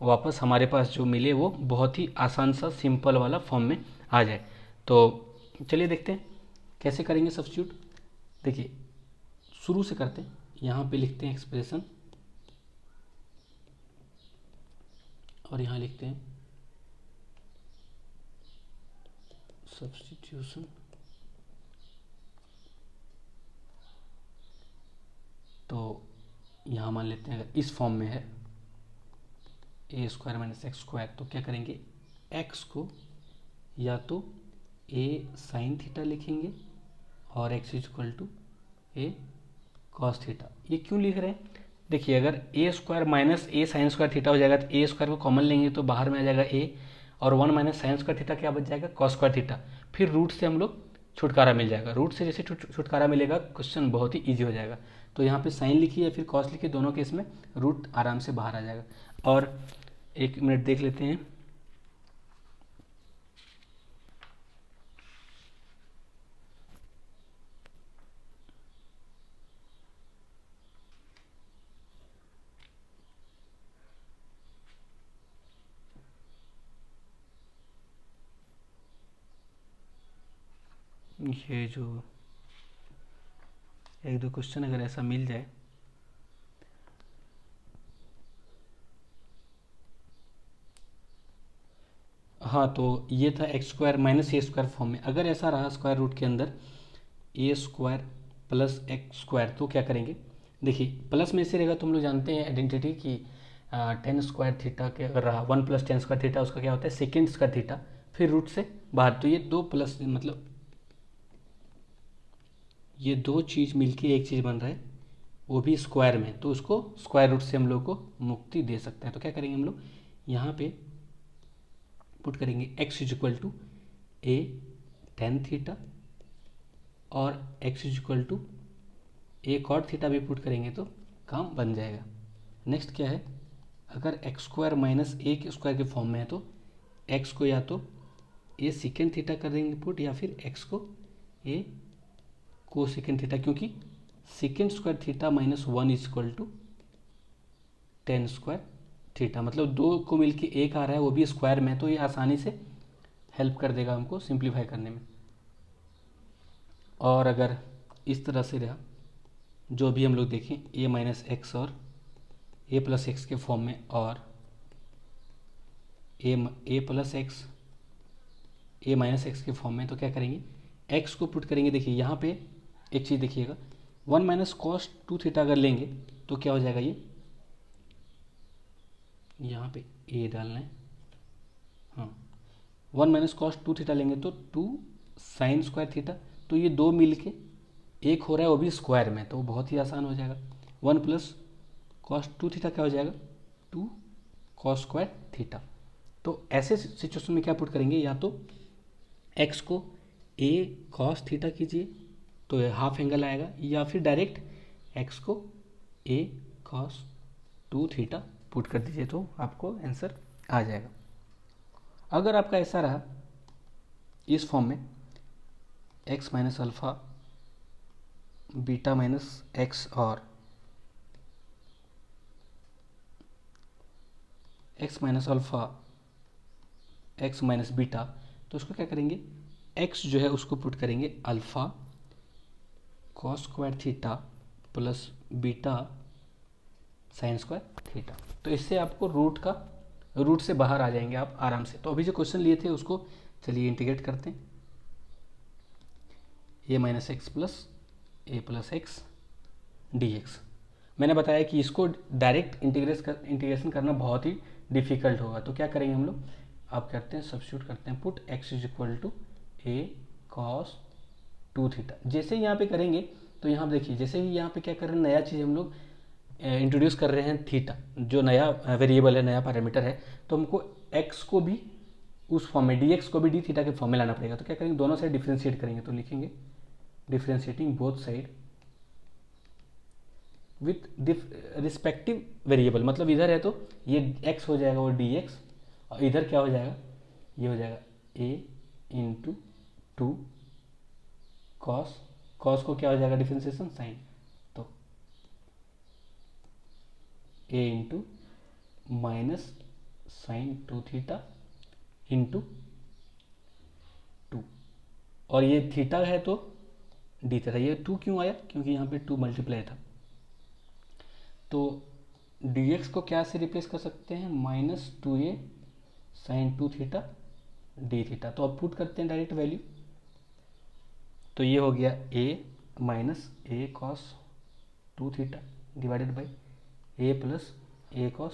[SPEAKER 1] वापस हमारे पास जो मिले वो बहुत ही आसान सा सिंपल वाला फॉर्म में आ जाए। तो चलिए देखते हैं कैसे करेंगे सब्स्टिट्यूट। देखिए शुरू से करते हैं, यहाँ पे लिखते हैं एक्सप्रेशन और यहाँ लिखते हैं सब्स्टिट्यूशन। तो यहाँ मान लेते हैं अगर इस फॉर्म में है ए स्क्वायर माइनस एक्स स्क्वायर, तो क्या करेंगे एक्स को या तो ए साइन थीटा लिखेंगे और x is equal to a cos theta. ये क्यों लिख रहे हैं, देखिए अगर a square minus a sine square theta हो जाएगा तो ए स्क्वायर को कॉमन लेंगे तो बाहर में आ जाएगा ए, और 1 माइनस साइन स्क्वायर थीटा क्या बच जाएगा कॉस स्क्वायर थीटा। फिर रूट से हम लोग छुटकारा मिल जाएगा, रूट से जैसे छुटकारा मिलेगा क्वेश्चन बहुत ही ईजी हो जाएगा। तो यहाँ पे साइन लिखिए या फिर कॉस लिखिए, दोनों केस में रूट आराम से बाहर आ जाएगा। और 1 मिनट देख लेते हैं, ये जो 1-2 क्वेश्चन अगर ऐसा मिल जाए, हाँ तो ये था x square minus a square form में। अगर ऐसा रहा स्क्वायर रूट के अंदर ए स्क्वायर प्लस एक्स स्क्वायर, तो क्या करेंगे, देखिए प्लस में से रहेगा तो हम लोग जानते हैं आइडेंटिटी कि 10 स्क्वायर थीटा के अगर रहा 1 प्लस 10 स्क्वायर थीटा, उसका क्या होता है सेकेंड स्क्वायर थीटा, फिर रूट से बाहर, तो ये 2 प्लस मतलब ये 2 चीज़ मिलके एक चीज़ बन रहा है, वो भी स्क्वायर में, तो उसको स्क्वायर रूट से हम लोग को मुक्ति दे सकते हैं। तो क्या करेंगे हम लोग यहाँ पे पुट करेंगे x is equal to a tan theta और x is equal to a cot theta भी पुट करेंगे तो काम बन जाएगा। नेक्स्ट क्या है, अगर एक्स स्क्वायर माइनस ए के स्क्वायर के फॉर्म में है तो x को या तो ए सेकेंड थीटा कर देंगे पुट, या फिर x को ए को सेकेंड थीटा, क्योंकि second square theta minus 1 is equal to 10 square theta, मतलब दो को मिलके एक आ रहा है, वो भी स्क्वायर में, तो ये आसानी से हेल्प कर देगा हमको सिंप्लीफाई करने में। और अगर इस तरह से रहा, जो भी हम लोग देखें ए माइनस एक्स और ए प्लस एक्स के फॉर्म में, और ए प्लस एक्स ए माइनस एक्स के फॉर्म में, तो क्या करेंगे, एक्स को पुट करेंगे। देखिए यहाँ पे एक चीज़ देखिएगा, 1 माइनस कॉस 2 थीटा अगर लेंगे तो क्या हो जाएगा, ये यहाँ पे ए डालना है, हाँ, 1 माइनस कॉस 2 थीटा लेंगे तो 2 साइन स्क्वायर थीटा, तो ये दो मिल के एक हो रहा है, वो भी स्क्वायर में, तो बहुत ही आसान हो जाएगा। 1 प्लस कॉस 2 थीटा क्या हो जाएगा, 2 कॉस स्क्वायर थीटा। तो ऐसे सिचुएशन में क्या पुट करेंगे, या तो एक्स को ए कॉस थीटा कीजिए तो ये हाफ एंगल आएगा, या फिर डायरेक्ट एक्स को ए कॉस 2 थीटा पुट कर दीजिए तो आपको आंसर आ जाएगा। अगर आपका ऐसा रहा इस फॉर्म में, x minus alpha beta minus x और x minus alpha x minus beta, तो उसको क्या करेंगे, एक्स जो है उसको पुट करेंगे alpha cos square theta plus beta sine square theta. तो इससे आपको रूट से बाहर आ जाएंगे आप आराम से। तो अभी जो क्वेश्चन लिए थे उसको चलिए इंटीग्रेट करते हैं। A minus x plus x d x. मैंने बताया कि इसको डायरेक्ट इंटीग्रेशन करना बहुत ही डिफिकल्ट होगा, तो क्या करेंगे हम लोग, आप करते हैं सब्स्टिट्यूट करते हैं, put x is equal to a cos 2 theta. जैसे ही यहाँ पे करेंगे तो यहाँ देखिए, जैसे ही यहाँ पे क्या कर रहे हैं, नया चीज़ हम लोग इंट्रोड्यूस कर रहे हैं, थीटा जो नया वेरिएबल है, नया पैरामीटर है, तो हमको एक्स को भी उस फॉर्म में, डी एक्स को भी डी थीटा के फॉर्म में लाना पड़ेगा। तो क्या करेंगे, दोनों साइड डिफ्रेंशिएट करेंगे, तो लिखेंगे differentiating both side with respective variable, मतलब इधर है तो ये x हो जाएगा वो dx, और इधर क्या हो जाएगा, ये हो जाएगा a इंटू 2 कॉस, कॉस को क्या हो जाएगा डिफ्रेंशिएशन साइन, तो a into minus sine 2 theta into 2, और ये थीटा है तो डी थीटा। ये 2 क्यों आया, क्योंकि यहाँ पे 2 मल्टीप्लाई था, तो dx को क्या से रिप्लेस कर सकते हैं, minus 2a sine 2 theta d theta. तो अब पुट करते हैं डायरेक्ट वैल्यू, तो ये हो गया a minus a cos 2 theta divided by a plus a cos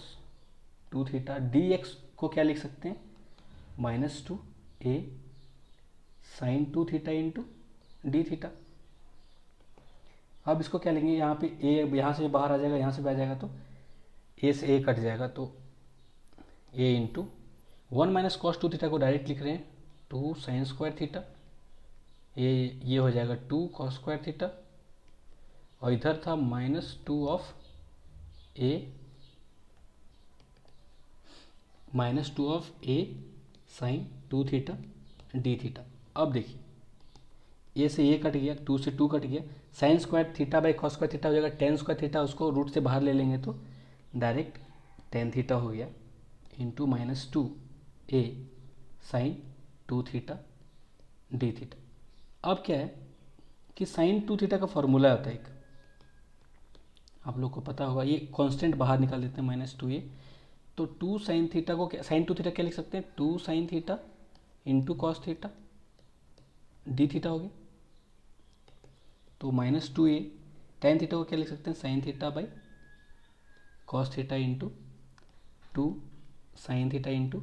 [SPEAKER 1] 2 theta. dx को क्या लिख सकते हैं, minus 2a sine 2 theta into d theta. अब इसको क्या लेंगे, यहाँ पे a यहाँ से बाहर आ जाएगा, यहाँ से भी आ जाएगा, तो a से a कट जाएगा, तो a into 1 minus cos 2 theta को डायरेक्ट लिख रहे हैं 2 साइन स्क्वायर थीटा, ये हो जाएगा 2 कॉस स्क्वायर थीटा, और इधर था minus 2 of a sine 2 theta d theta. अब देखिए a से a कट गया, 2 से 2 कट गया, sign square theta by cos square theta हो जाएगा टेन स्क्वायर थीटा, उसको रूट से बाहर ले लेंगे तो डायरेक्ट टेन थीटा हो गया into minus 2a sine 2 theta d theta. अब क्या है कि साइन 2 थीटा का फॉर्मूला होता है एक, आप लोग को पता होगा, ये कांस्टेंट बाहर निकाल देते हैं माइनस 2a, तो 2 साइन थीटा को क्या, साइन 2 थीटा क्या लिख सकते हैं, 2 sine theta into cos theta d theta हो गया, तो माइनस 2a टेन थीटा को क्या लिख सकते हैं, sine theta by cos theta into 2 sine theta into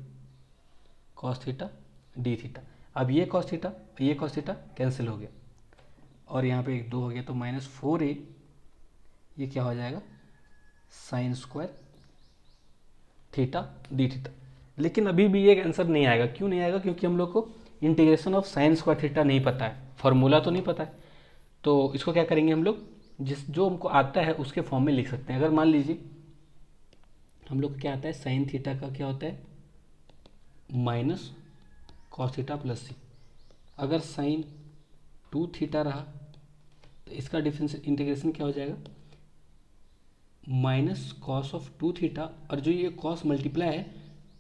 [SPEAKER 1] cos theta d theta. अब ये कॉस थीटा कैंसिल हो गया, और यहाँ पे एक 2 हो गया, तो माइनस 4a ये क्या हो जाएगा, sign square theta d theta. लेकिन अभी भी ये आंसर नहीं आएगा, क्यों नहीं आएगा, क्योंकि हम लोग को integration of sine square theta नहीं पता है, फॉर्मूला तो नहीं पता है। तो इसको क्या करेंगे हम लोग, जो हमको आता है उसके फॉर्म में लिख सकते हैं। अगर मान लीजिए हम लोग को क्या आता है, साइन थीटा का क्या होता है, minus cos theta plus c. अगर साइन 2 थीटा रहा तो इसका डिफरेंस इंटीग्रेशन क्या हो जाएगा, माइनस कॉस ऑफ 2 थीटा, और जो ये कॉस मल्टीप्लाई है,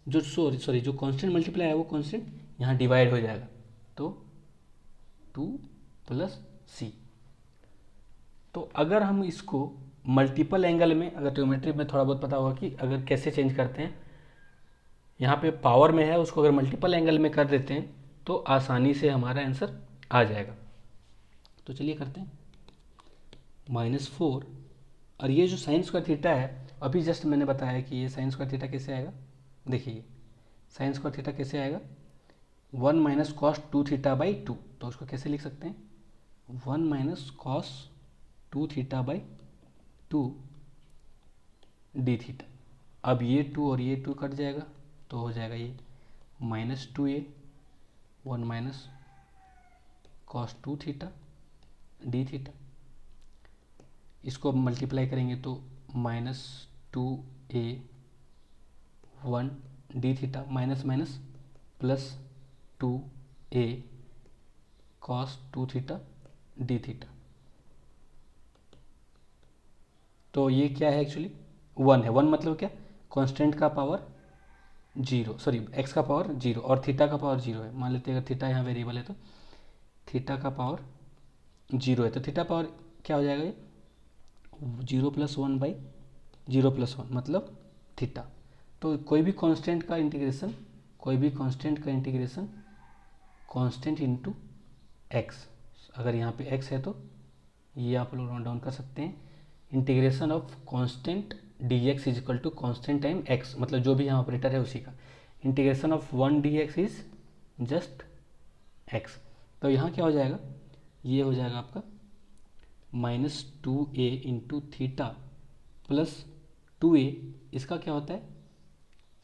[SPEAKER 1] जो सॉरी जो कांस्टेंट मल्टीप्लाई है वो कांस्टेंट यहाँ डिवाइड हो जाएगा, तो 2 प्लस सी। तो अगर हम इसको मल्टीपल एंगल में, अगर ट्रिग्नोमेट्री में थोड़ा बहुत पता होगा कि अगर कैसे चेंज करते हैं, यहाँ पे पावर में है, उसको अगर मल्टीपल एंगल में कर देते हैं तो आसानी से हमारा आंसर आ जाएगा। तो चलिए करते हैं। -4, और ये जो साइन स्क्वायर थीटा है, अभी जस्ट मैंने बताया कि ये साइन स्क्वायर थीटा कैसे आएगा। देखिए साइन स्क्वायर थीटा कैसे आएगा, 1 माइनस कॉस 2 थीटा बाई 2, तो उसको कैसे लिख सकते हैं, 1 minus cos 2 theta by 2 D theta. अब ये 2 और ये 2 कट जाएगा, तो हो जाएगा ये -2a 1 minus cos 2 theta d theta. इसको मल्टीप्लाई करेंगे तो -2a 1 D theta minus minus plus 2a cos 2 theta d theta. तो ये क्या है, एक्चुअली 1 है। 1 मतलब क्या, कांस्टेंट का पावर 0, सॉरी x का पावर 0 और थीटा का पावर 0 है। मान लेते हैं अगर थीटा यहाँ वेरिएबल है तो थीटा का पावर 0 है, तो थीटा पावर क्या हो जाएगा, ये 0 प्लस 1 बाई 0 प्लस 1 मतलब थीटा। तो कोई भी कांस्टेंट का इंटीग्रेशन, कांस्टेंट इंटू एक्स, अगर यहाँ पे x है तो ये आप लोग नोट डाउन कर सकते हैं, integration of constant d x is equal to constant time x, मतलब जो भी यहाँ ऑपरेटर है उसी का integration of 1 d x is just x. तो यहाँ क्या हो जाएगा, ये हो जाएगा आपका -2a into theta plus 2a, इसका क्या होता है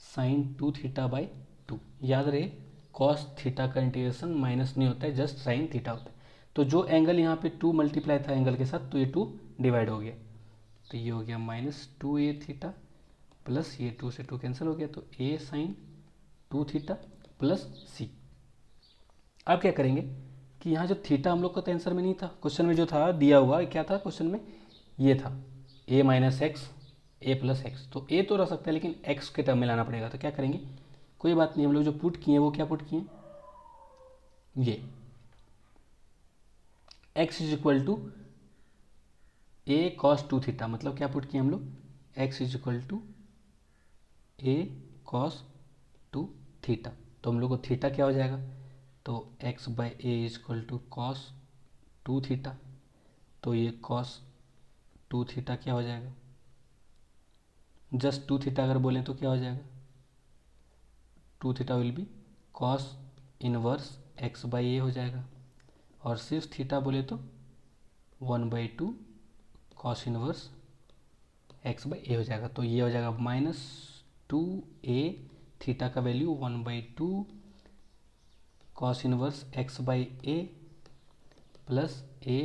[SPEAKER 1] साइन 2 थीटा बाई 2। याद रहे कॉस थीटा का इंटीग्रेशन माइनस नहीं होता है, जस्ट साइन थीटा होता है। तो जो एंगल यहाँ पे 2 मल्टीप्लाई था एंगल के साथ, तो ये 2 डिवाइड हो गया, तो ये हो गया -2a थीटा प्लस ये 2 से 2 कैंसिल हो गया, तो a sine 2 theta plus c। अब क्या करेंगे कि यहाँ जो थीटा हम लोग का तो आंसर में नहीं था, क्वेश्चन में जो था दिया हुआ क्या था, क्वेश्चन में ये था a minus x a plus x, तो a तो रह सकता है लेकिन x के टर्म में लाना पड़ेगा। तो क्या करेंगे, कोई बात नहीं, हम लोग जो पुट किए वो क्या पुट किए, ये x is equal to a cos 2 theta, मतलब क्या पुट किए हम लोग, x is equal to a cos 2 theta. तो हम लोग को थीटा क्या हो जाएगा, तो x by a is equal to cos 2 theta, तो ये कॉस 2 थीटा क्या हो जाएगा, जस्ट 2 थीटा अगर बोलें तो क्या हो जाएगा, 2 theta will be cos inverse x by a हो जाएगा, और सिर्फ थीटा बोले तो 1/2 cos inverse x by a हो जाएगा। तो ये हो जाएगा -2a, थीटा का value 1/2 cos inverse x by a plus a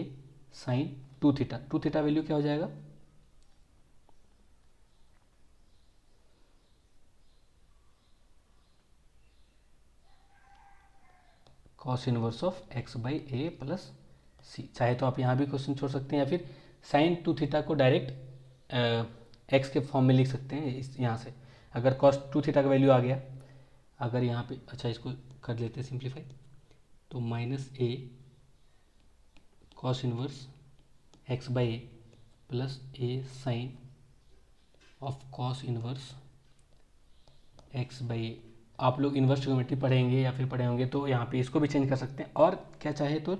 [SPEAKER 1] sine 2 theta. 2 theta value क्या हो जाएगा, cos inverse of x by a plus c. चाहे तो आप यहाँ भी क्वेश्चन छोड़ सकते हैं, या फिर साइन 2 थीटा को डायरेक्ट x के फॉर्म में लिख सकते हैं इस यहाँ से। अगर कॉस 2 थीटा का वैल्यू आ गया, अगर यहाँ पे, अच्छा इसको कर लेते हैं सिंप्लीफाई, तो -a cos inverse x by a plus a sine of cos inverse x by a. आप लोग इन्वर्स ट्रिग्नोमेट्री पढ़ेंगे या फिर पढ़े होंगे तो यहाँ पे इसको भी चेंज कर सकते हैं, और क्या चाहे तो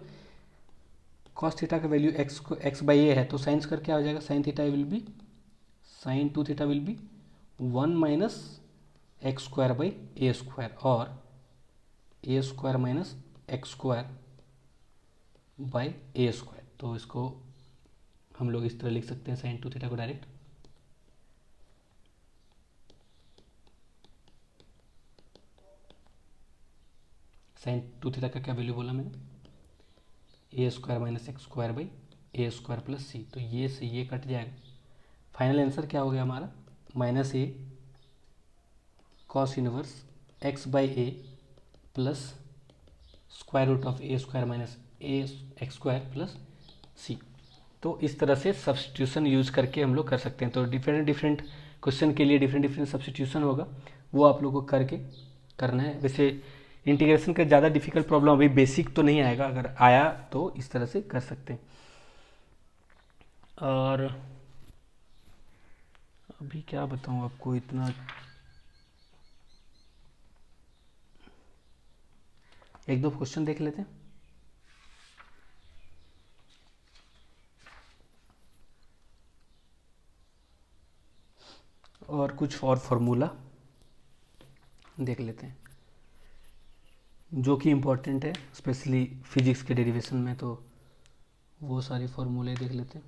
[SPEAKER 1] कॉस थीटा का वैल्यू x बाई ए है, तो साइन स्क्वायर क्या हो जाएगा, sine theta will be sine 2 theta will be 1 minus x square by a square, और a square minus x square by a square. तो इसको हम लोग इस तरह लिख सकते हैं साइन 2 थीटा को डायरेक्ट, साइन 2 थीटा का क्या वैल्यू बोला मैंने, a square minus x square by a square plus c. तो ये से ये कट जाएगा, फाइनल आंसर क्या हो गया हमारा, -a cos inverse x by a plus square root of a square minus a x square plus c. तो इस तरह से सब्स्टिट्यूशन यूज़ करके हम लोग कर सकते हैं। तो डिफरेंट डिफरेंट क्वेश्चन के लिए डिफरेंट डिफरेंट सब्स्टिट्यूशन होगा, वो आप लोगों को करके करना है। वैसे इंटीग्रेशन का ज़्यादा डिफिकल्ट प्रॉब्लम अभी बेसिक तो नहीं आएगा, अगर आया तो इस तरह से कर सकते हैं। और अभी क्या बताऊँ आपको, इतना एक दो क्वेश्चन देख लेते हैं। और कुछ और फार्मूला देख लेते हैं जो कि इम्पोर्टेंट है, स्पेशली फिजिक्स के डेरिवेशन में, तो वो सारी फार्मूले देख लेते हैं।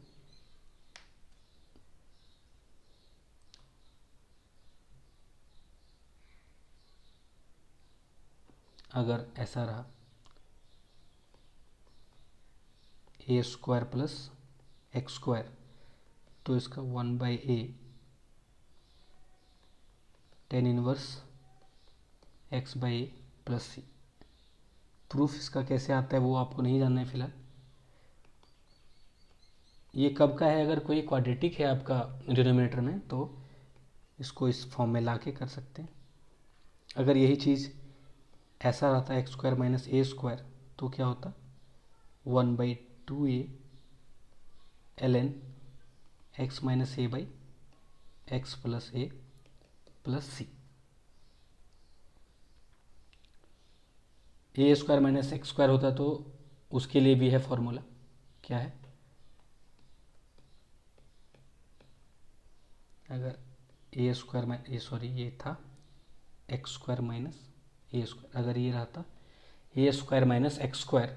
[SPEAKER 1] अगर ऐसा रहा a square plus x square, तो इसका 1/a tan inverse x/a plus c. Proof इसका कैसे आता है वो आपको नहीं जानना है फिलहाल। ये कब का है, अगर कोई क्वाड्रेटिक है आपका डिनोमिनेटर में तो इसको इस फॉर्म में ला के कर सकते हैं। अगर यही चीज़ ऐसा रहता है x square minus a square, तो क्या होता 1/2a ln x minus a by x plus a plus c. A square minus x square होता तो उसके लिए भी है फॉर्मूला, क्या है, अगर ए स्क्वायर ये था x square minus a square, अगर ये रहता ए स्क्वायर माइनस एक्स स्क्वायर,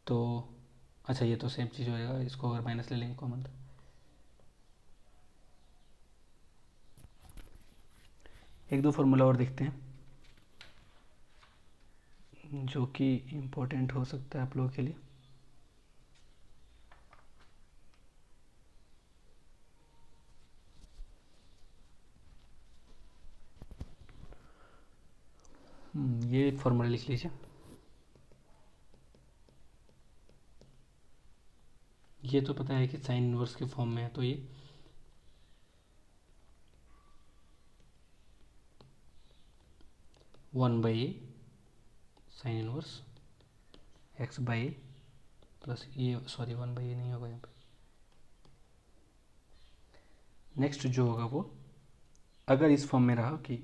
[SPEAKER 1] तो अच्छा ये तो सेम चीज़ हो जाएगा, इसको अगर माइनस ले लेंगे कॉमन, एक दो फार्मूला और देखते हैं जो कि इम्पोर्टेंट हो सकता है आप लोगों के लिए। ये फॉर्मूला लिख लीजिए। ये तो पता है कि साइन इनवर्स के फॉर्म में है, तो ये one by A sign inverse x by a plus ये, सॉरी 1/a नहीं होगा यहाँ पे। नेक्स्ट जो होगा वो, अगर इस फॉर्म में रहा कि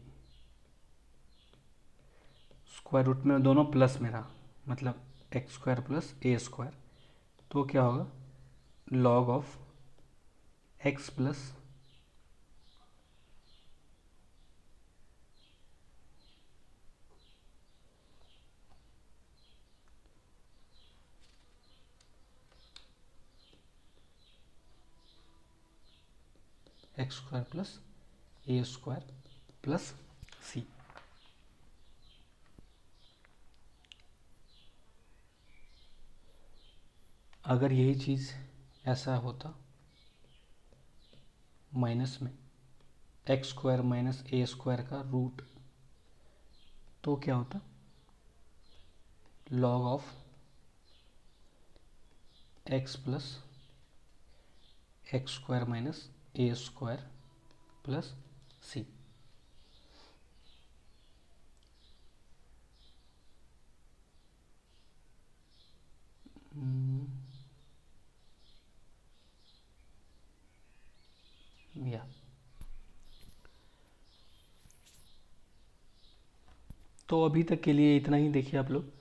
[SPEAKER 1] स्क्वायर रूट में दोनों प्लस में रहा, मतलब x square plus a square, तो क्या होगा log of x plus x square plus a square plus c. अगर यही चीज़ ऐसा होता माइनस में x square minus a square का रूट, तो क्या होता log of x plus x square minus a square plus c. या तो अभी तक के लिए इतना ही देखिए आप लोग,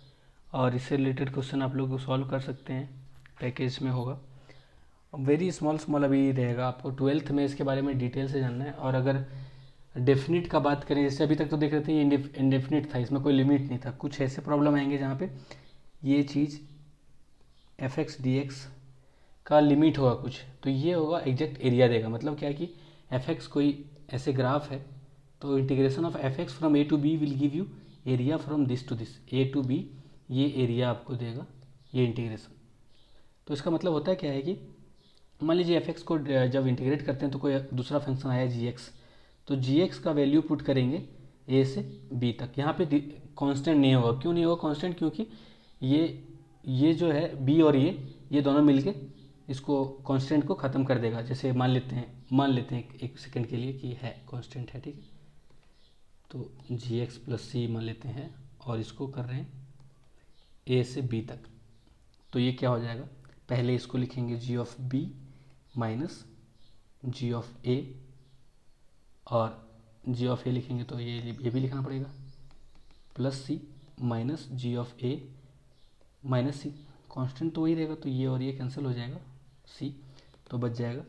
[SPEAKER 1] और इससे रिलेटेड क्वेश्चन आप लोग सॉल्व कर सकते हैं, पैकेज में होगा। वेरी स्मॉल स्मॉल अभी रहेगा, आपको 12th में इसके बारे में डिटेल से जानना है। और अगर डेफिनिट का बात करें, जैसे अभी तक तो देख रहे थे ये इंडेफिनिट था, इसमें कोई लिमिट नहीं था, कुछ ऐसे प्रॉब्लम आएंगे जहाँ पे ये चीज़ एफ एक्स डी एक्स का लिमिट होगा कुछ, तो ये होगा एग्जैक्ट एरिया देगा। मतलब क्या है कि एफ एक्स कोई ऐसे ग्राफ है, तो integration of f x from a to b will give you area from this to this, a to b, ये एरिया आपको देगा ये इंटीग्रेशन। तो इसका मतलब होता है क्या है कि मान लीजिए एफ एक्स को जब इंटीग्रेट करते हैं तो कोई दूसरा फंक्शन आया जी एक्स, तो जी एक्स का वैल्यू पुट करेंगे ए से बी तक। यहाँ पे कांस्टेंट नहीं होगा, क्यों नहीं होगा कांस्टेंट, क्योंकि ये जो है बी और ये ये दोनों मिलके इसको कांस्टेंट को ख़त्म कर देगा। जैसे मान लेते हैं एक सेकंड के लिए कि है कांस्टेंट है, ठीक है, तो जी एक्स प्लस सी मान लेते हैं और इसको कर रहे हैं ए से बी तक। तो ये क्या हो जाएगा, पहले इसको लिखेंगे g of b minus g of a, और जी ऑफ ए लिखेंगे तो ये भी लिखना पड़ेगा, plus c minus g of a minus c, constant तो वही रहेगा, तो ये और ये कैंसिल हो जाएगा सी, तो बच जाएगा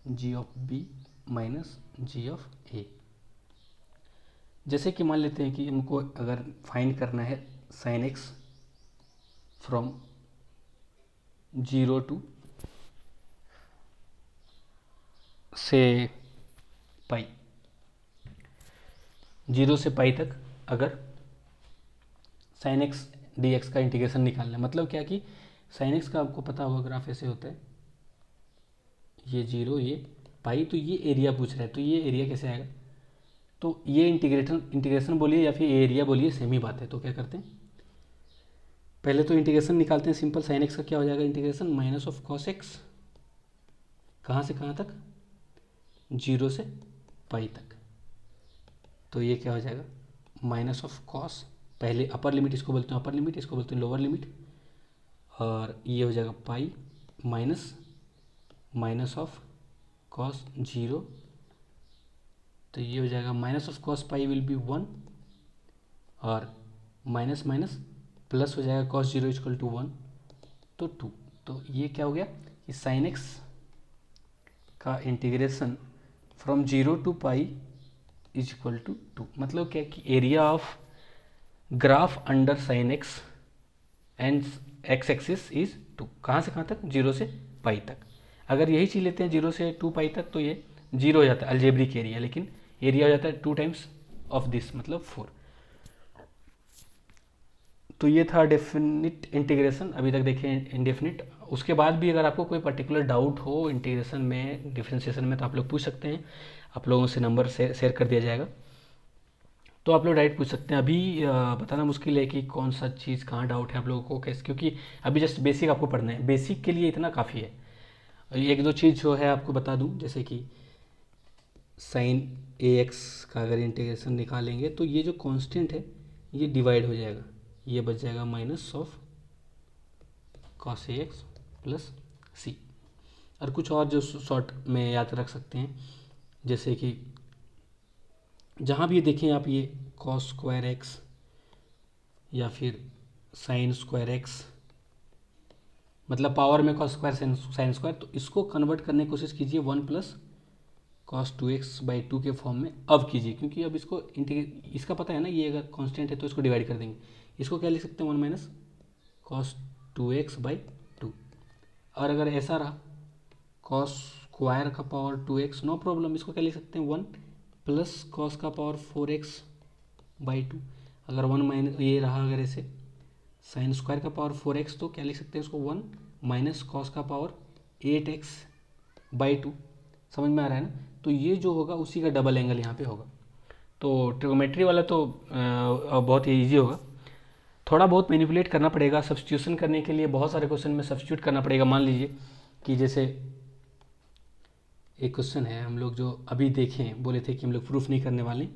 [SPEAKER 1] g of b minus g of a. जैसे कि मान लेते हैं कि हमको अगर फाइंड करना है साइन एक्स फ्रॉम 0 to से पाई, 0 से पाई तक अगर साइन एक्स डी एक्स का इंटीग्रेशन निकालना है, मतलब क्या कि साइन एक्स का आपको पता होगा ग्राफ ऐसे होता है, ये 0 ये पाई, तो ये एरिया पूछ रहा है, तो ये एरिया कैसे आएगा, तो ये इंटीग्रेशन बोलिए या फिर एरिया बोलिए सेम ही बात है। तो क्या करते हैं, पहले तो इंटीग्रेशन निकालते हैं सिंपल, साइन एक्स का क्या हो जाएगा integration, minus of cos x, कहाँ से कहाँ तक, 0 से पाई तक, तो ये क्या हो जाएगा माइनस ऑफ कॉस, पहले अपर लिमिट इसको बोलते हैं अपर लिमिट, इसको बोलते हैं लोअर लिमिट, और ये हो जाएगा पाई माइनस ऑफ कॉस 0, तो ये हो जाएगा minus of cos pi will be 1, और माइनस माइनस प्लस हो जाएगा कॉस 0 इक्वल टू 1, तो 2। तो ये क्या हो गया कि साइन एक्स का integration from 0 to pi is equal to 2, मतलब क्या कि area of graph under sine x and x axis is 2, कहाँ से कहाँ तक, 0 से पाई तक। अगर यही चीज़ लेते हैं 0 से 2 पाई तक तो ये 0 हो जाता है अलजेब्रिक एरिया, लेकिन एरिया हो जाता है 2 टाइम्स ऑफ दिस, मतलब 4। तो ये था डेफिनिट इंटीग्रेशन, अभी तक देखें इंडेफिनिट। उसके बाद भी अगर आपको कोई पर्टिकुलर डाउट हो इंटीग्रेशन में, डिफरेंशिएशन में, तो आप लोग पूछ सकते हैं, आप लोगों से नंबर शेयर कर दिया जाएगा, तो आप लोग डायरेक्ट पूछ सकते हैं। अभी बताना मुश्किल है कि कौन सा चीज़ कहाँ डाउट है आप लोगों को कैसे, क्योंकि अभी जस्ट बेसिक आपको पढ़ना है, बेसिक के लिए इतना काफ़ी है। एक दो चीज़ जो है आपको बता दूं, जैसे कि साइन ए एक्स का अगर इंटीग्रेशन निकालेंगे तो ये जो कांस्टेंट है ये डिवाइड हो जाएगा, ये बच जाएगा minus of cos a x plus c. और कुछ और जो शॉर्ट में याद रख सकते हैं, जैसे कि जहाँ भी देखें आप ये कॉस स्क्वायर एक्स या फिर साइन स्क्वायर एक्स, मतलब पावर में कॉस स्क्वायर साइन स्क्वायर, तो इसको कन्वर्ट करने की कोशिश कीजिए 1 प्लस कॉस 2x/2 के फॉर्म में अब कीजिए, क्योंकि अब इसको इसका पता है ना, ये अगर कांस्टेंट है तो इसको डिवाइड कर देंगे, इसको क्या लिख सकते हैं 1 माइनस कॉस 2x/2। और अगर ऐसा रहा कॉस स्क्वायर का पावर 2x, नो प्रॉब्लम, इसको क्या लिख सकते हैं 1 प्लस कॉस का पावर 4x/2। अगर 1 माइनस ये रहा, अगर ऐसे साइन स्क्वायर का पावर 4x, तो क्या लिख सकते हैं इसको 1 माइनस कॉस का पावर 8x/2। समझ में आ रहा है ना, तो ये जो होगा उसी का डबल एंगल यहाँ पे होगा। तो ट्रिगोमेट्री वाला तो बहुत ही ईजी होगा, थोड़ा बहुत मैनिपुलेट करना पड़ेगा। सब्स्टिट्यूशन करने के लिए बहुत सारे क्वेश्चन में सब्स्टिट्यूट करना पड़ेगा। मान लीजिए कि जैसे एक क्वेश्चन है, हम लोग जो अभी देखें बोले थे कि हम लोग प्रूफ नहीं करने वाले,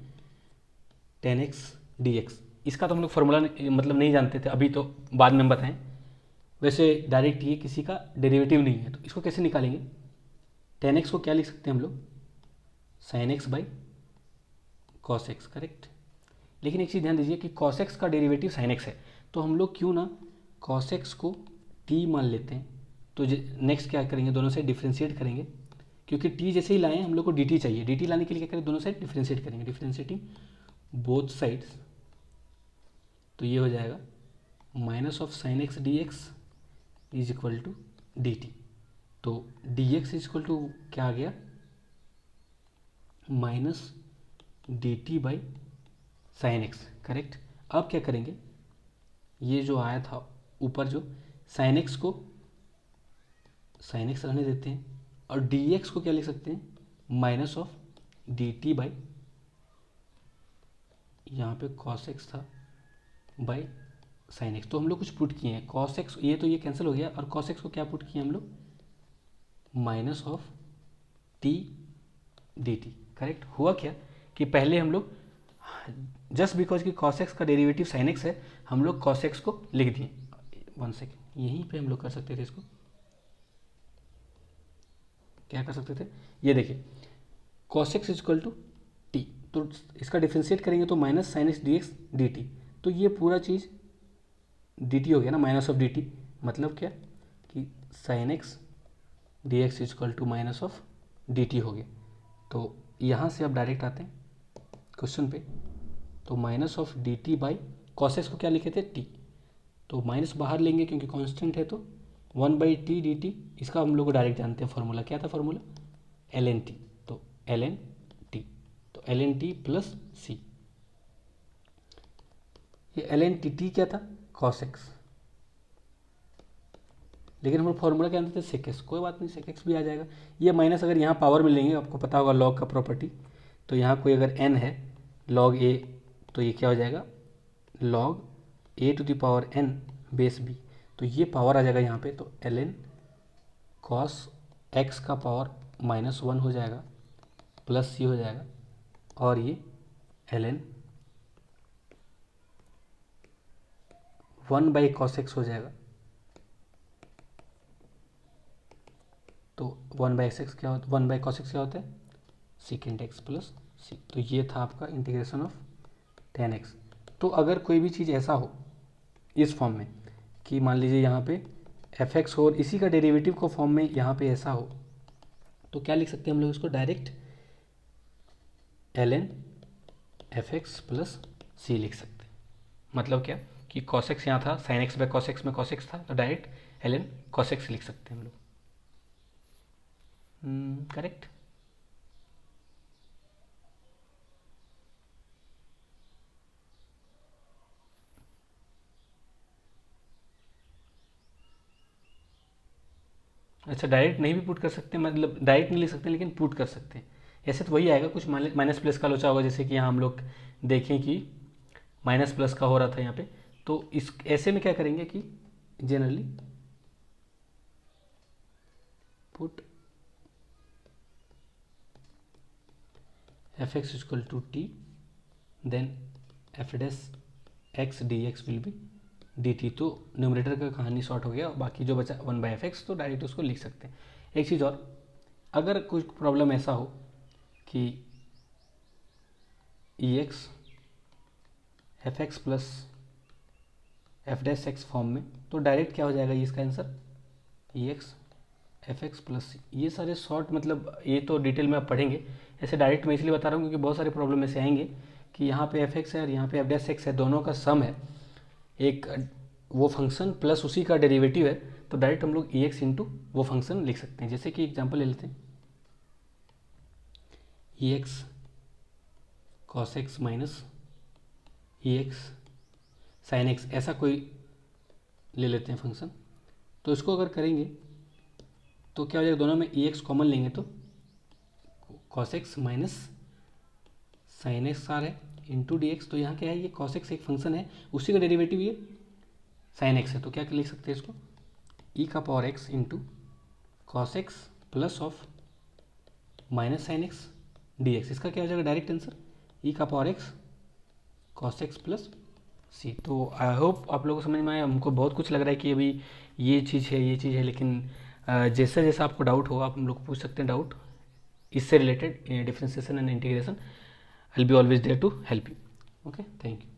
[SPEAKER 1] tan x dx, इसका तो हम लोग फार्मूला मतलब नहीं जानते थे, अभी तो बाद में बताएं। वैसे डायरेक्ट ये किसी का डेरिवेटिव नहीं है, तो इसको कैसे निकालेंगे, tan x को क्या लिख सकते हैं हम लोग, sin x by cos x, correct. लेकिन एक चीज़ ध्यान दीजिए कि cos x का डेरिवेटिव sin x है, तो हम लोग क्यों ना cos x को t मान लेते हैं। तो नेक्स्ट क्या करेंगे, दोनों साइड डिफ्रेंशिएट करेंगे, क्योंकि t जैसे ही लाएं हम लोग को dt चाहिए, dt लाने के लिए क्या करें, दोनों साइड डिफ्रेंशिएट करेंगे, डिफ्रेंशिएटिंग बोथ साइड्स, तो ये हो जाएगा minus of sine x d x is equal to d t. तो d x is equal to क्या आ गया, minus d t by sine x, correct. अब क्या करेंगे, ये जो आया था ऊपर जो साइन एक्स को साइन एक्स रहने देते हैं, और डी एक्स को क्या लिख सकते हैं, minus of d t by, यहाँ पे कॉस एक्स था, बाई साइन एक्स, तो हम लोग कुछ पुट किए हैं कॉस एक्स, ये तो ये कैंसिल हो गया, और कॉस एक्स को क्या पुट किए हम लोग, minus of T D T. Correct. हुआ क्या कि पहले हम लोग जस्ट बिकॉज कि कॉस एक्स का डेरिवेटिव साइन एक्स है, हम लोग कॉस एक्स को लिख दिए। 1 सेकेंड, यहीं पे हम लोग कर सकते थे इसको, क्या कर सकते थे, ये देखिए cos x is equal to t, तो इसका डिफ्रेंशिएट करेंगे तो minus sine x d x d t, तो ये पूरा चीज़ डी टी हो गया ना, माइनस ऑफ डी टी, मतलब क्या कि sine x d x is equal to minus of d t हो गया। तो यहाँ से अब डायरेक्ट आते हैं क्वेश्चन पे, तो minus of d t by cos x को क्या लिखे थे, टी, तो माइनस बाहर लेंगे क्योंकि कांस्टेंट है, तो 1 बाई टी डी टी, इसका हम लोग डायरेक्ट जानते हैं फॉर्मूला, क्या था फॉर्मूला, एल एन टी, तो एल एन टी, तो l N T plus c, ये एल एन टी टी क्या था, कॉस एक्स, लेकिन हम लोग फॉर्मूला क्या जानते थे, सेक एक्स, कोई बात नहीं सेक एक्स भी आ जाएगा। ये माइनस अगर यहाँ पावर में लेंगे, आपको पता होगा लॉग का प्रॉपर्टी, तो यहाँ कोई अगर एन है लॉग ए, तो ये क्या हो जाएगा, log a to the power n base b, तो ये पावर आ जाएगा यहाँ पे, तो एल एन कॉस एक्स का पावर -1 हो जाएगा प्लस सी हो जाएगा, और ये l n 1 by cos x हो जाएगा, तो 1 बाई एक्स क्या होता है, 1 बाई कॉस एक्स क्या होता है, सेकेंड एक्स प्लस सी, तो ये था आपका इंटीग्रेशन ऑफ tan x। तो अगर कोई भी चीज़ ऐसा हो इस फॉर्म में कि मान लीजिए यहाँ पे एफ एक्स हो और इसी का डेरिवेटिव को फॉर्म में यहाँ पे ऐसा हो, तो क्या लिख सकते हैं हम लोग इसको direct l n f x plus c लिख सकते हैं। मतलब क्या कि कॉस एक्स यहाँ था, sine x by cos x में कॉस एक्स था, तो direct l n cos x लिख सकते हैं हम लोग। करेक्ट। अच्छा, डायरेक्ट नहीं भी पुट कर सकते, मतलब डायरेक्ट नहीं लिख सकते लेकिन पुट कर सकते हैं, ऐसे तो वही आएगा, कुछ माइनस प्लस का लोचा होगा, जैसे कि यहाँ हम लोग देखें कि माइनस प्लस का हो रहा था यहाँ पे, तो इस ऐसे में क्या करेंगे कि generally put f x equal to t, then f dash x d x will be d t, तो न्यूमरेटर का कहानी शॉर्ट हो गया, बाकी जो बचा 1 बाई एफ एक्स, तो डायरेक्ट उसको लिख सकते हैं। एक चीज़ और, अगर कुछ प्रॉब्लम ऐसा हो कि e x f x plus f dash x form में, तो डायरेक्ट क्या हो जाएगा ये इसका answer, e x f x plus c. ये सारे शॉर्ट, मतलब ये तो डिटेल में आप पढ़ेंगे, ऐसे डायरेक्ट मैं इसलिए बता रहा हूँ क्योंकि बहुत सारे प्रॉब्लम ऐसे आएंगे कि यहाँ पे एफ एक्स है और यहाँ पे एफ डैश एक्स है, दोनों का सम है, एक वो फंक्शन प्लस उसी का डेरिवेटिव है, तो डायरेक्ट हम लोग ई एक्स इंटू वो फंक्शन लिख सकते हैं। जैसे कि एग्जांपल ले लेते हैं, ई एक्स कॉस एक्स माइनस ई एक्स साइन एक्स, ऐसा कोई ले लेते हैं फंक्शन, तो इसको अगर करेंगे तो क्या हो जाएगा, दोनों में ई एक्स कॉमन लेंगे तो cos x minus sine x आ रहा है इंटू डी एक्स, तो यहाँ क्या है, ये कॉस एक्स एक फंक्शन है, उसी का डेरिवेटिव ये साइन एक्स है, तो क्या लिख सकते हैं इसको, ई का power x into cos x plus of minus sine x d x, इसका क्या हो जाएगा डायरेक्ट आंसर, ई का power x cos x plus c. तो आई होप आप लोगों को समझ में आया। हमको बहुत कुछ लग रहा है कि अभी ये चीज़ है ये चीज़ है, लेकिन जैसा जैसा आपको डाउट हो आप हम लोग पूछ सकते हैं डाउट इससे related, differentiation and integration, I will be always there to help you. Okay, thank you.